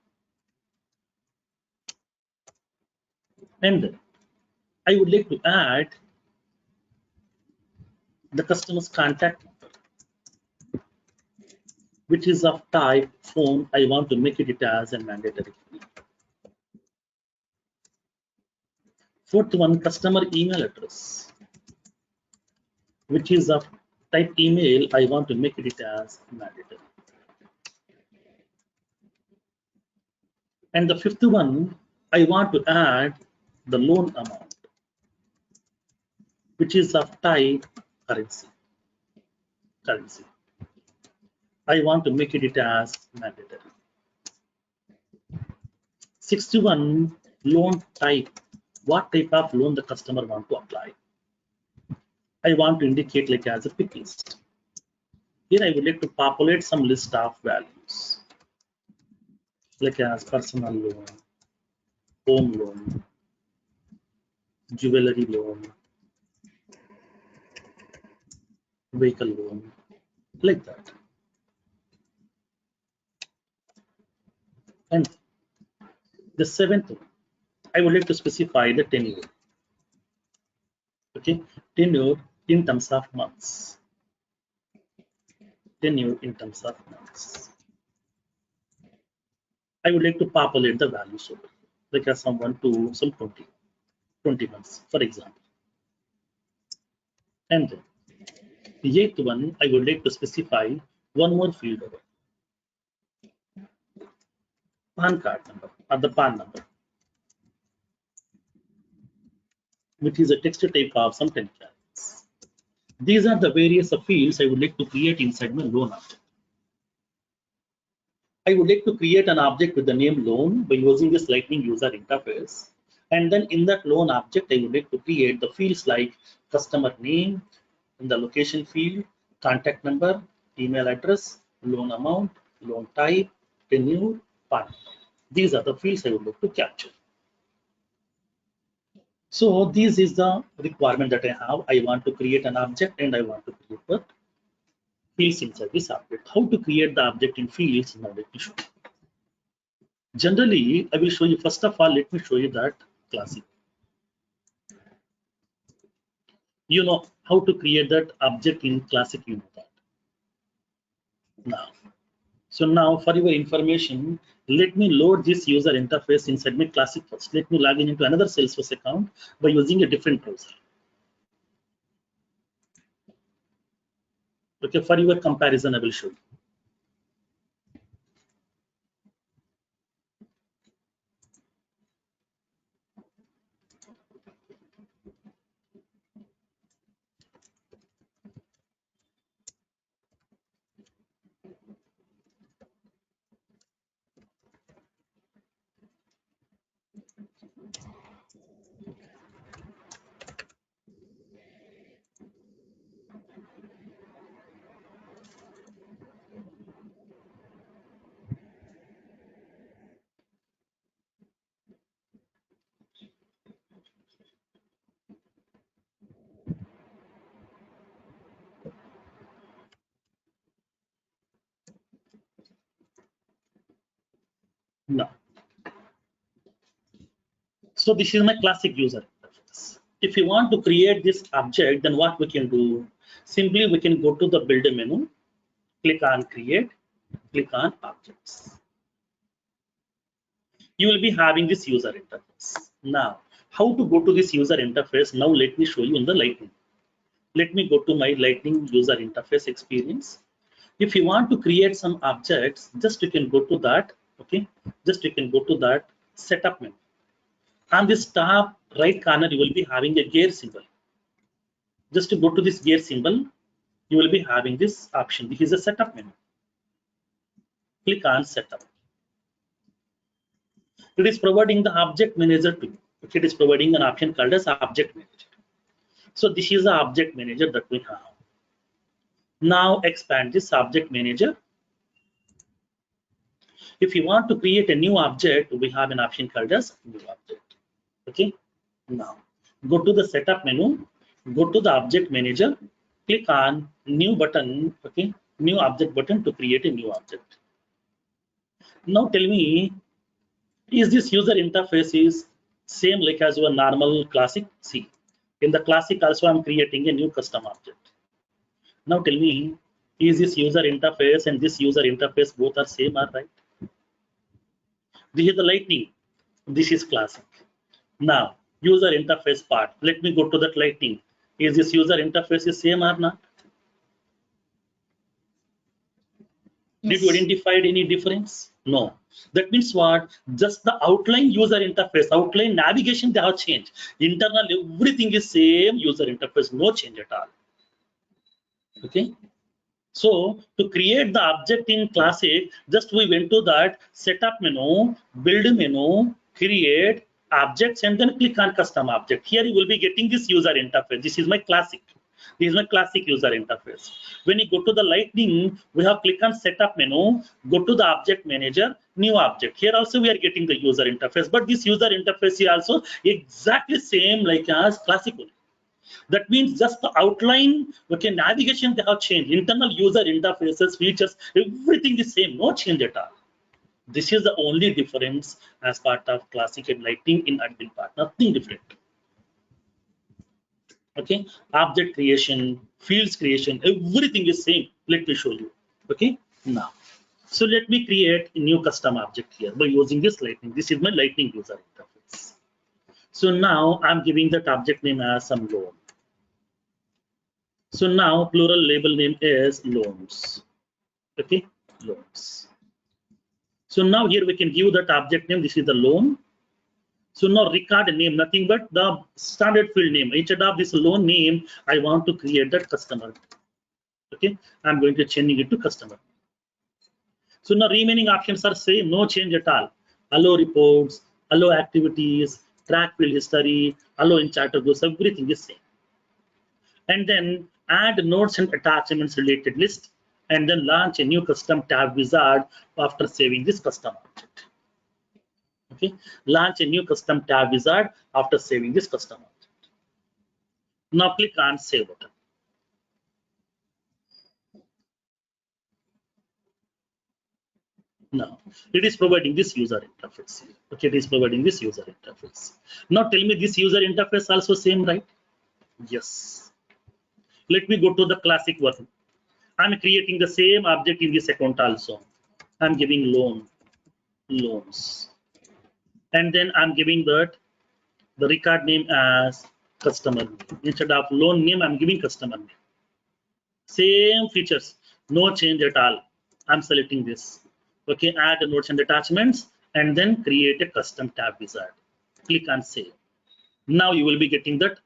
And then I would like to add the customer's contact number, which is of type phone. I want to make it as a mandatory field. Fourth one, customer email address, which is of type email. I want to make it as mandatory. And the fifth one, I want to add the loan amount, which is of type currency. I want to make it as mandatory. 61, loan type. What type of loan the customer want to apply? I want to indicate like as a pick list. Here I would like to populate some list of values, like as personal loan, home loan, jewelry loan, vehicle loan, like that. And the seventh one, I would like to specify the tenure. Okay, tenure in terms of months. Tenure in terms of months. I would like to populate the values over here, like as some 1 to some 20 months, for example. And then the eighth one, I would like to specify one more field over. PAN card number or the PAN number, which is a text type of some 10 characters. These are the various fields I would like to create inside my loan object. I would like to create an object with the name loan by using this Lightning user interface. And then in that loan object, I would like to create the fields like customer name, in the location field, contact number, email address, loan amount, loan type, tenure, PAN. These are the fields I would like to capture. So this is the requirement that I have. I want to create an object and I want to create the fields inside this object. How to create the object in fields? Now let me show you. Generally, I will show you, first of all, let me show you that classic. You know how to create that object in classic, you know that. Now, So now for your information, let me load this user interface inside my Classic first. Let me log in into another Salesforce account by using a different browser. Okay, for your comparison, I will show you. Now, so this is my Classic user interface. If you want to create this object, then what we can do? Simply we can go to the builder menu, click on create, click on objects. You will be having this user interface. Now, how to go to this user interface? Now let me show you in the Lightning. Let me go to my Lightning user interface experience. If you want to create some objects, just you can go to that, okay? Just you can go to that setup menu. On this top right corner, you will be having a gear symbol. Just to go to this gear symbol, you will be having this option. This is a setup menu. Click on setup. It is providing the object manager to you. Okay, it is providing an option called as object manager. So this is the object manager that we have. Now expand this object manager. If you want to create a new object, we have an option called as new object. Okay, now go to the setup menu, go to the object manager, click on new button, okay, new object button to create a new object. Now tell me, is this user interface is same like as your normal Classic? See, in the Classic also I'm creating a new custom object. Now tell me, is this user interface and this user interface both are same or right? This is the Lightning, this is Classic. Now user interface part, let me go to that Lightning. Is this user interface is same or not? Yes. Did you identify any difference? No. That means what? Just the outline user interface, outline navigation they have changed. Internal everything is same user interface, no change at all. Okay. So to create the object in Classic, just we went to that setup menu, build menu, create objects, and then click on custom object. Here you will be getting this user interface. This is my Classic. This is my Classic user interface. When you go to the Lightning, we have click on setup menu, go to the object manager, new object. Here also we are getting the user interface, but this user interface is also exactly same like as Classic only. That means just the outline, okay, navigation they have changed. Internal user interfaces, features, everything is same, no change at all. This is the only difference as part of Classic and Lightning in admin part, nothing different. Okay, object creation, fields creation, everything is same. Let me show you. Okay, now, so let me create a new custom object here by using this Lightning. This is my Lightning user interface. So now I'm giving that object name as some loan. So now plural label name is loans. Okay, loans. So now here we can give that object name. This is the loan. So now record name, nothing but the standard field name. Instead of this loan name, I want to create that customer. Okay, I'm going to change it to customer. So now remaining options are same, no change at all. Allow reports, allow activities, track field history, allow in charter goes, everything is same. And then add nodes and attachments related list, and then launch a new custom tab wizard after saving this custom object. Okay, launch a new custom tab wizard after saving this custom object. Now click on save button. Now it is providing this user interface. Okay, it is providing this user interface. Now tell me, this user interface also same, right? Yes. Let me go to the Classic one. I'm creating the same object in this account also. I'm giving loans, and then I'm giving that the record name as customer name. Instead of loan name, I'm giving customer name. Same features, no change at all. I'm selecting this. Okay, add notes and attachments, and then create a custom tab wizard. Click on save. Now you will be getting that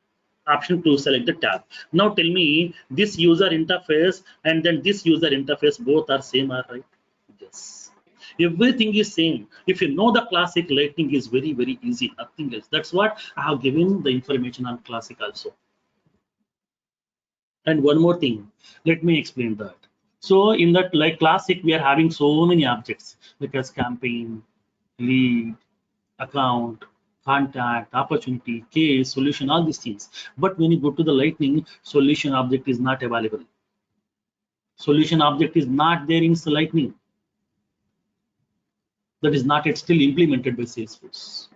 option to select the tab. Now tell me, this user interface and then this user interface both are same or right? Yes. Everything is same. If you know the classic, Lightning is very, very easy, nothing else. That's what I have given the information on classic also. And one more thing, let me explain that. So in that like classic, we are having so many objects like as campaign, lead, account, contact, opportunity, case, solution, all these things. But when you go to the Lightning, solution object is not available. Solution object is not there in Lightning. That is not yet still implemented by Salesforce.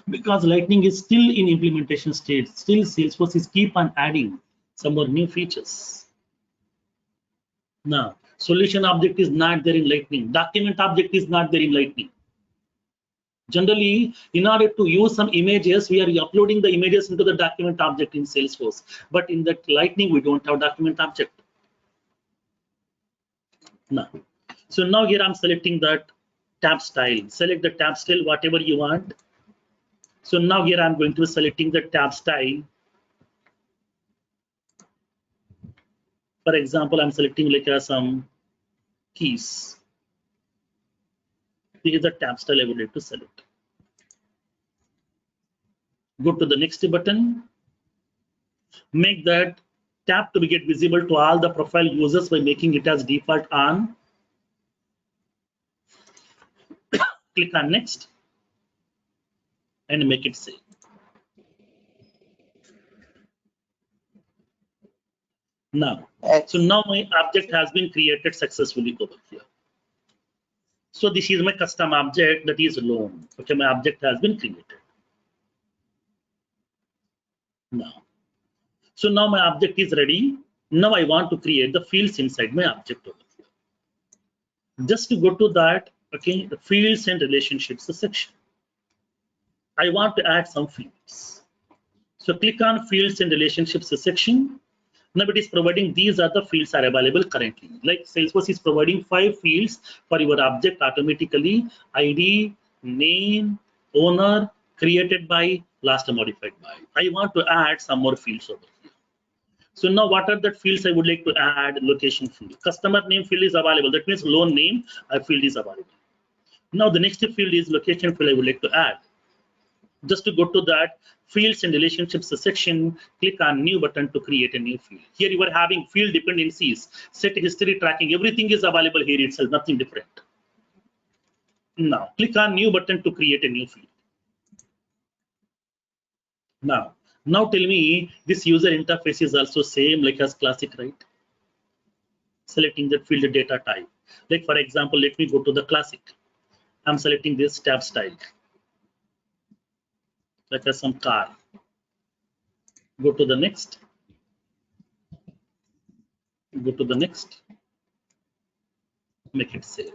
Because Lightning is still in implementation stage. Still Salesforce is keep on adding some more new features. Now, solution object is not there in Lightning. Document object is not there in Lightning. Generally, in order to use some images, we are uploading the images into the document object in Salesforce. But in that Lightning, we don't have document object. Now, so now here I'm selecting that tab style. Select the tab style, whatever you want. So now here I'm going to be selecting the tab style. For example, I'm selecting like some keys. This is the tab style I would like to select. Go to the next button. Make that tab to be get visible to all the profile users by making it as default on. Click on next and make it save. Now, so now my object has been created successfully over here. So this is my custom object, that is loan. Okay, my object has been created. Now, so now my object is ready. Now I want to create the fields inside my object over here. Just to go to that, okay, the fields and relationships section. I want to add some fields. So click on fields and relationships section. Now it is providing these are the fields are available currently. Like Salesforce is providing 5 fields for your object automatically: ID, name, owner, created by, last modified by. I want to add some more fields over here. So now what are the fields I would like to add? Location field. Customer name field is available. That means loan name field is available. Now the next field is location field I would like to add. Just to go to that fields and relationships section, click on new button to create a new field. Here you are having field dependencies, set history tracking, everything is available here itself, nothing different. Now click on new button to create a new field. Now tell me, this user interface is also same like as classic, right? Selecting the field data type. Like for example, let me go to the classic. I'm selecting this tab style. Like as some car. Go to the next. Go to the next. Make it save.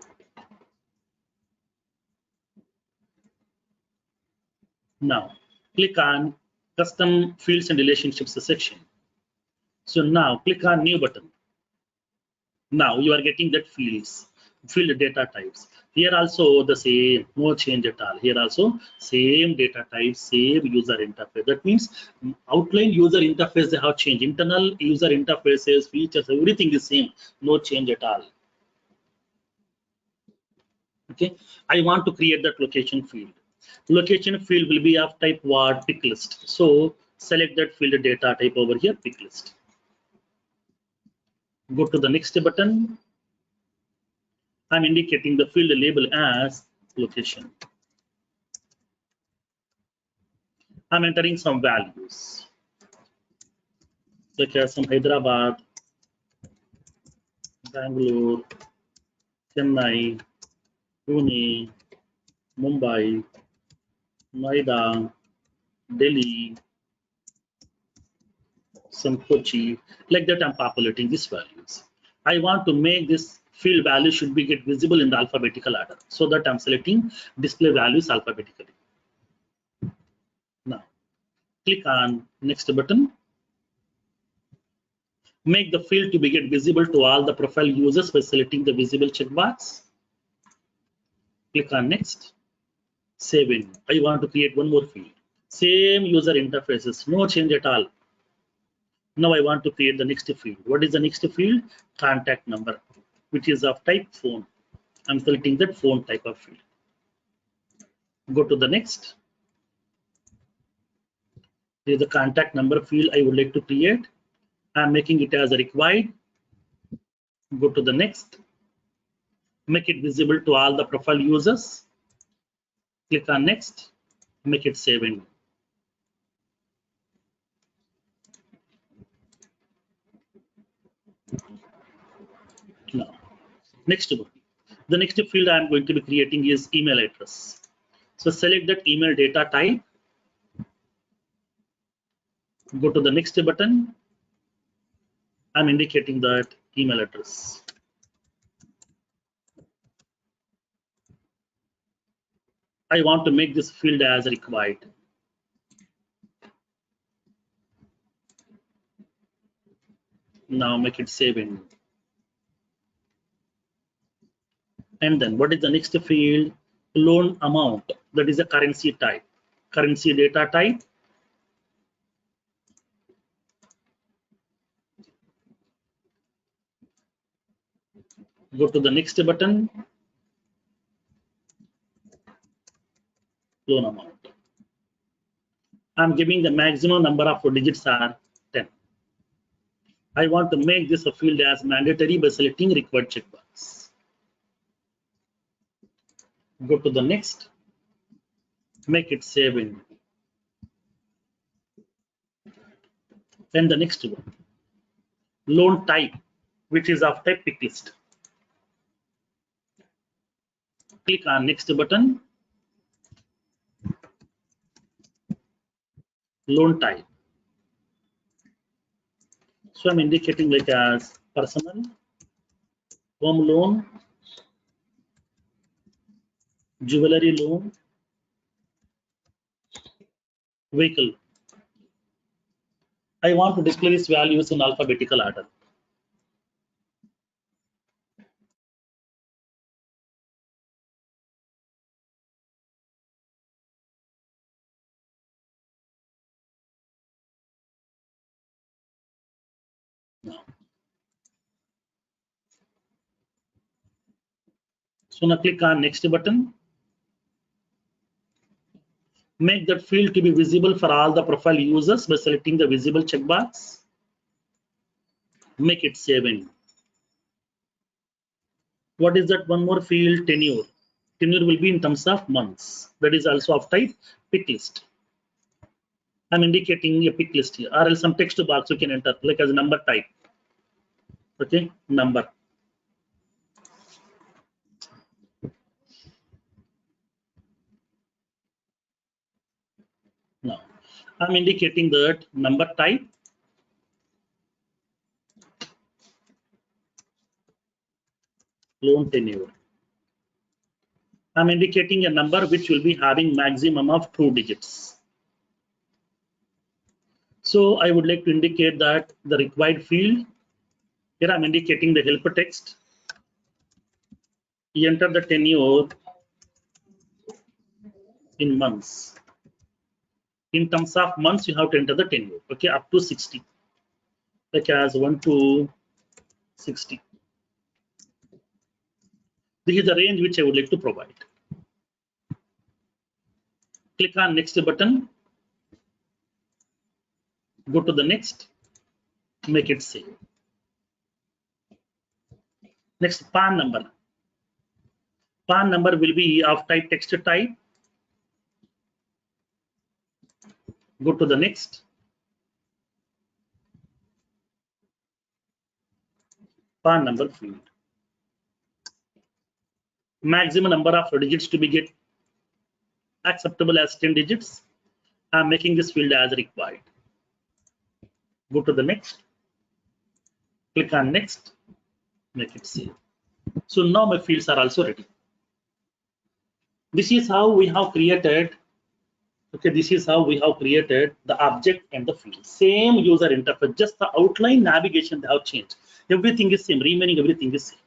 Now click on custom fields and relationships section. So now click on new button. Now you are getting that field data types. Here also the same, no change at all. Here also same data types, same user interface. That means outline user interface they have changed. Internal user interfaces, features, everything is same, no change at all. Okay, I want to create that location field. Location field will be of type what? Pick list. So select that field data type over here, pick list. Go to the next button. I'm indicating the field label as location. I'm entering some values. Like some Hyderabad, Bangalore, Chennai, Pune, Mumbai, Noida, Delhi, some Kochi. Like that I'm populating these values. I want to make this field value should be get visible in the alphabetical order. So that I'm selecting display values alphabetically. Now click on next button. Make the field to be get visible to all the profile users by selecting the visible checkbox. Click on next. Save in. I want to create one more field. Same user interfaces, no change at all. Now I want to create the next field. What is the next field? Contact number, which is of type phone. I'm selecting that phone type of field. Go to the next. There is the contact number field I would like to create. I'm making it as a required. Go to the next. Make it visible to all the profile users. Click on next. Make it save in. Now, next one. The next field I'm going to be creating is email address. So select that email data type. Go to the next button. I'm indicating that email address. I want to make this field as required. Now make it save in. And then what is the next field? Loan amount. That is a currency type. Currency data type. Go to the next button. Loan amount. I'm giving the maximum number of digits are 10. I want to make this a field as mandatory by selecting required checkbox. Go to the next. Make it save in. And the next one. Loan type, which is of type pick list. Click on next button. Loan type. So I'm indicating like as personal, home loan, jewelry loan, vehicle. I want to display these values in alphabetical order. So now click on next button. Make that field to be visible for all the profile users by selecting the visible checkbox. Make it save in. What is that one more field? Tenure. Tenure will be in terms of months. That is also of type pick list. I'm indicating a pick list here, or else some text box you can enter, like as a number type. Okay, number. Now, I'm indicating that number type. Loan tenure. I'm indicating a number which will be having maximum of 2 digits. So I would like to indicate that the required field. Here I'm indicating the helper text. You enter the tenure in months. In terms of months, you have to enter the tenure. Okay, up to 60. Like as 1 to 60. This is the range which I would like to provide. Click on next button. Go to the next. Make it save. Next, PAN number. PAN number will be of type text type. Go to the next. PAN number field. Maximum number of digits to be get acceptable as 10 digits. I'm making this field as required. Go to the next. Click on next. Make it save. So now my fields are also ready. This is how we have created. Okay, this is how we have created the object and the field. Same user interface, just the outline navigation they have changed. Everything is same, remaining everything is same.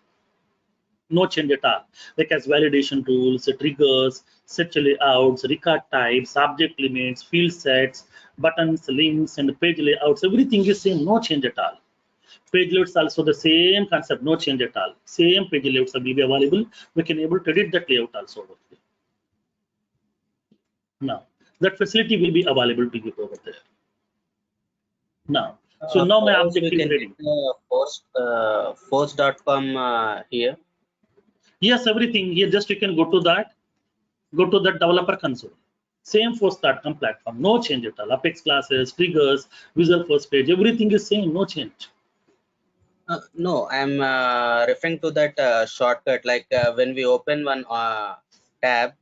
No change at all. Like as validation tools, triggers, set layouts, record types, object limits, field sets, buttons, links, and page layouts. Everything is same, no change at all. Page layouts also the same concept, no change at all. Same page layouts will be available. We can able to edit that layout also over here. Now, that facility will be available to you over there. Now, so now my object is ready. Force.com here. Yes, everything here. Just you can go to that developer console. Same Force.com platform, no change at all. Apex classes, triggers, Visual Force page, everything is same, no change. No, I'm referring to that shortcut. Like when we open one tab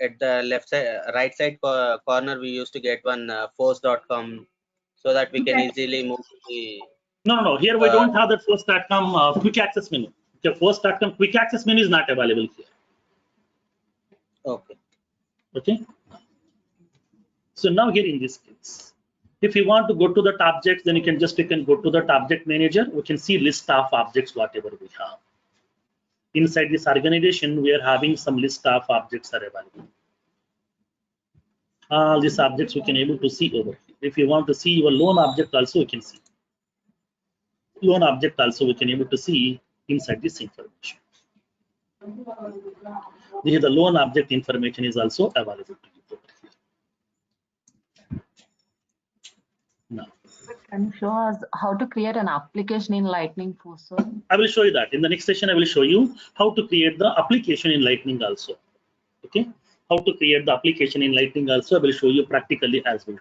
at the left side, right side corner, we used to get one force.com so that we can easily move to the. No. Here we don't have that Force.com quick access menu. Okay, Force.com quick access menu is not available here. Okay. Okay. So now here in this case, if you want to go to that object, then you can go to that object manager. We can see list of objects whatever we have. Inside this organization, we are having some list of objects are available. All these objects we can able to see over here. If you want to see your loan object also, we can see. Loan object also we can able to see inside this information. This is the loan object information is also available to you over here. Now, can you show us how to create an application in Lightning Force, sir? I will show you that. In the next session, I will show you how to create the application in Lightning also. Okay, how to create the application in Lightning also, I will show you practically as well.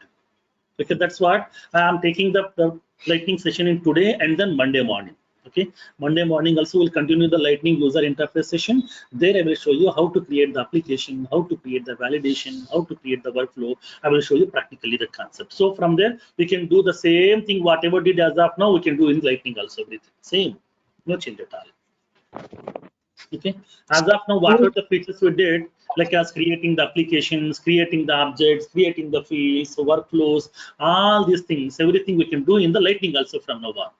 Okay, that's what I am taking the Lightning session in today and then Monday morning. Okay, Monday morning also will continue the Lightning user interface session. There I will show you how to create the application, how to create the validation, how to create the workflow. I will show you practically the concept. So from there we can do the same thing whatever did as of now we can do in Lightning also, everything same, no change at all. Okay, as of now whatever the features we did, like as creating the applications, creating the objects, creating the fields, workflows, all these things, everything we can do in the Lightning also from now on.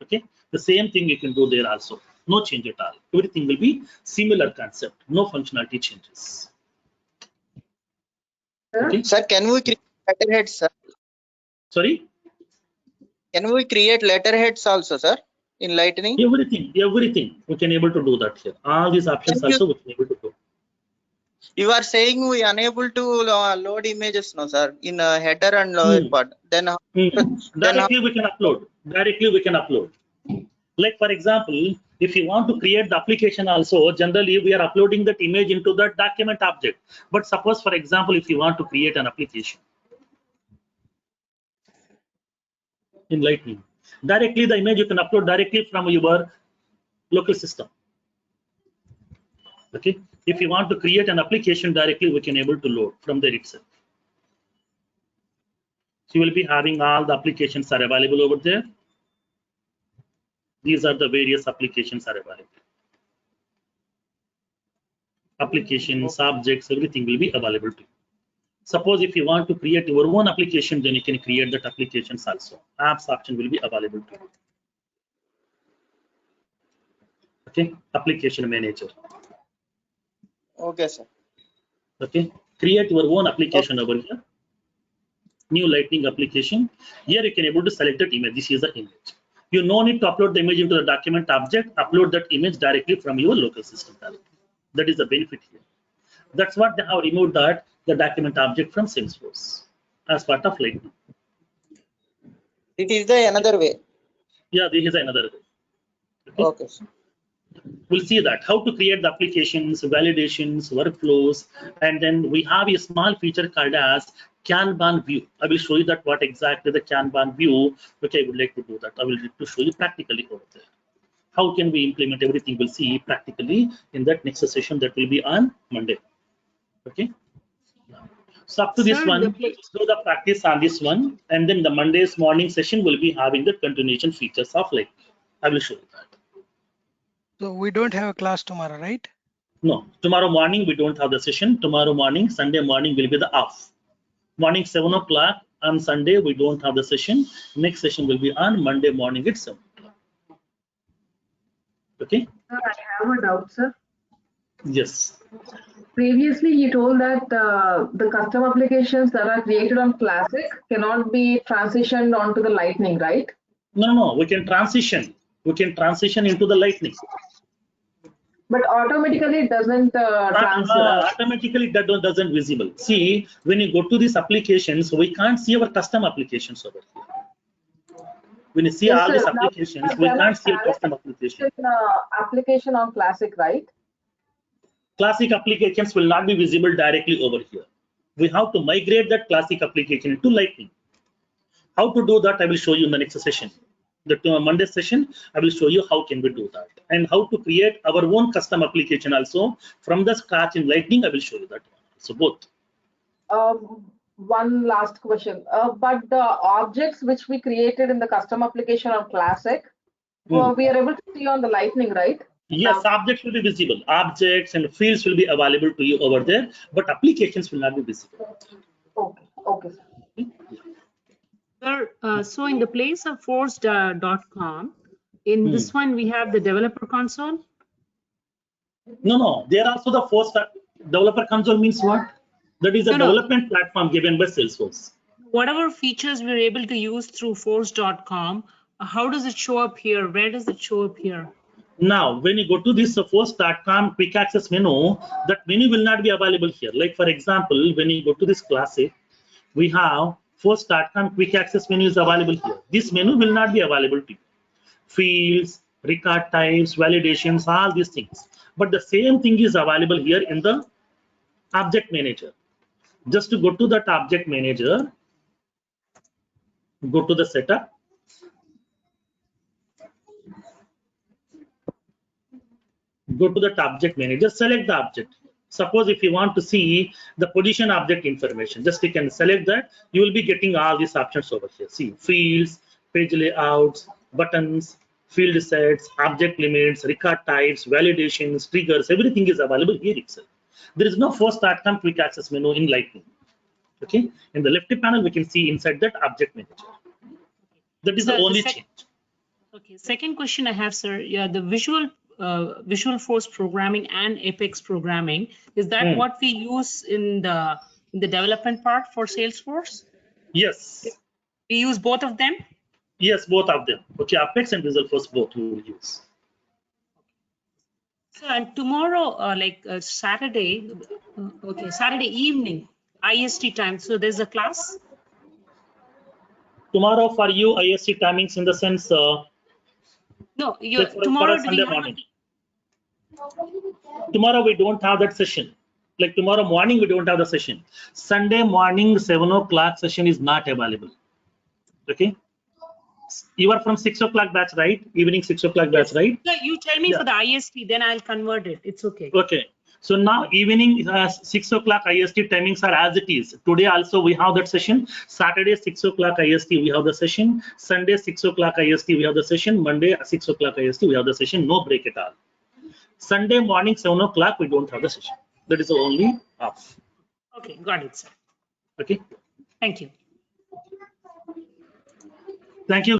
Okay, the same thing you can do there also, no change at all. Everything will be similar concept, no functionality changes. Okay. Sir, can we create letterheads, sir? Sorry? Can we create letterheads also, sir, in Lightning? Everything we can able to do that here. All these options also we can able to do. You are saying we unable to load images, no, sir, in a header and lower part. Then Directly we can upload. Directly we can upload. Like for example, if you want to create the application also, generally we are uploading that image into the document object. But suppose for example, if you want to create an application in Lightning, directly the image you can upload directly from your local system. Okay, if you want to create an application directly, we can able to load from there itself. So you will be having all the applications are available over there. These are the various applications are available. Applications, objects, everything will be available to you. Suppose if you want to create your own application, then you can create that applications also. Apps option will be available to you. Okay, application manager. okay, sir. Okay, create your own application over here. New Lightning application. Here you can able to select that image. This is the image. You no need to upload the image into the document object. Upload that image directly from your local system. That is the benefit here. That's what they have removed that the document object from Salesforce as part of Lightning. It is the another way. Yeah, this is another way. Okay, sir. We'll see that how to create the applications, validations, workflows, and then we have a small feature called as Kanban view. I will show you that what exactly the Kanban view, which I would like to do that. I will need to show you practically over there. How can we implement everything? We'll see practically in that next session that will be on Monday. Okay. So up to this one, let's do the practice on this one, and then the Monday's morning session will be having the continuation features of Lightning. I will show you that. So we don't have a class tomorrow, right? No, tomorrow morning we don't have the session. Tomorrow morning, Sunday morning will be the off. Morning 7 o'clock on Sunday we don't have the session. Next session will be on Monday morning at 7 o'clock. Okay? Sir, I have a doubt, sir. Yes. Previously, you told that the custom applications that are created on Classic cannot be transitioned onto the Lightning, right? No, we can transition. We can transition into the Lightning. But automatically it doesn't Automatically that doesn't visible. See, when you go to these applications, we can't see our custom applications over here. When you see Yes, all sir. these Now, applications, we can't see a custom application. application on Classic, right? Classic applications will not be visible directly over here. We have to migrate that classic application into Lightning. How to do that, I will show you in the next session. The Monday session, I will show you how can we do that, and how to create our own custom application also from the scratch in Lightning. I will show you that. So both. One last question. But the objects which we created in the custom application on Classic, we are able to see on the Lightning, right? Yes, objects will be visible. Objects and fields will be available to you over there, but applications will not be visible. Okay, okay, sir. Sir, so in the place of force.com, in this one we have the developer console. No. There also the force developer console means what? That is a development platform given by Salesforce. Whatever features we're able to use through force.com, how does it show up here? Where does it show up here? Now, when you go to this force.com quick access menu, that menu will not be available here. Like for example, when you go to this Classic, we have force.com quick access menu is available here. This menu will not be available to you. Fields, record types, validations, all these things. But the same thing is available here in the object manager. Just to go to that object manager, go to the setup. Go to that object manager, select the object. Suppose if you want to see the position object information, just you can select that. You will be getting all these options over here. See, fields, page layouts, buttons, field sets, object limits, record types, validations, triggers, everything is available here itself. There is no force.com quick access menu in Lightning. Okay, in the left panel, we can see inside that object manager. That is the only change. Okay, second question I have, sir. Yeah, the Visual Force programming and Apex programming, is that what we use in the development part for Salesforce? Yes. We use both of them? Yes, both of them. Okay, Apex and Visual Force both we will use. So, and tomorrow, Saturday, Saturday evening, IST time. So there's a class? Tomorrow for you, IST timings in the sense. No, tomorrow Sunday morning. Tomorrow we don't have that session. Like tomorrow morning we don't have the session. Sunday morning 7 o'clock session is not available. Okay. You are from 6 o'clock batch, right? Evening 6 o'clock batch, right? So you tell me for the IST, then I'll convert it. It's okay. Okay. So now evening 6 o'clock IST timings are as it is. Today also we have that session. Saturday 6 o'clock IST we have the session. Sunday 6 o'clock IST we have the session. Monday 6 o'clock IST we have the session. No break at all. Sunday morning 7 o'clock we don't have the session. That is the only off. Okay, got it, sir. Okay. Thank you. Thank you.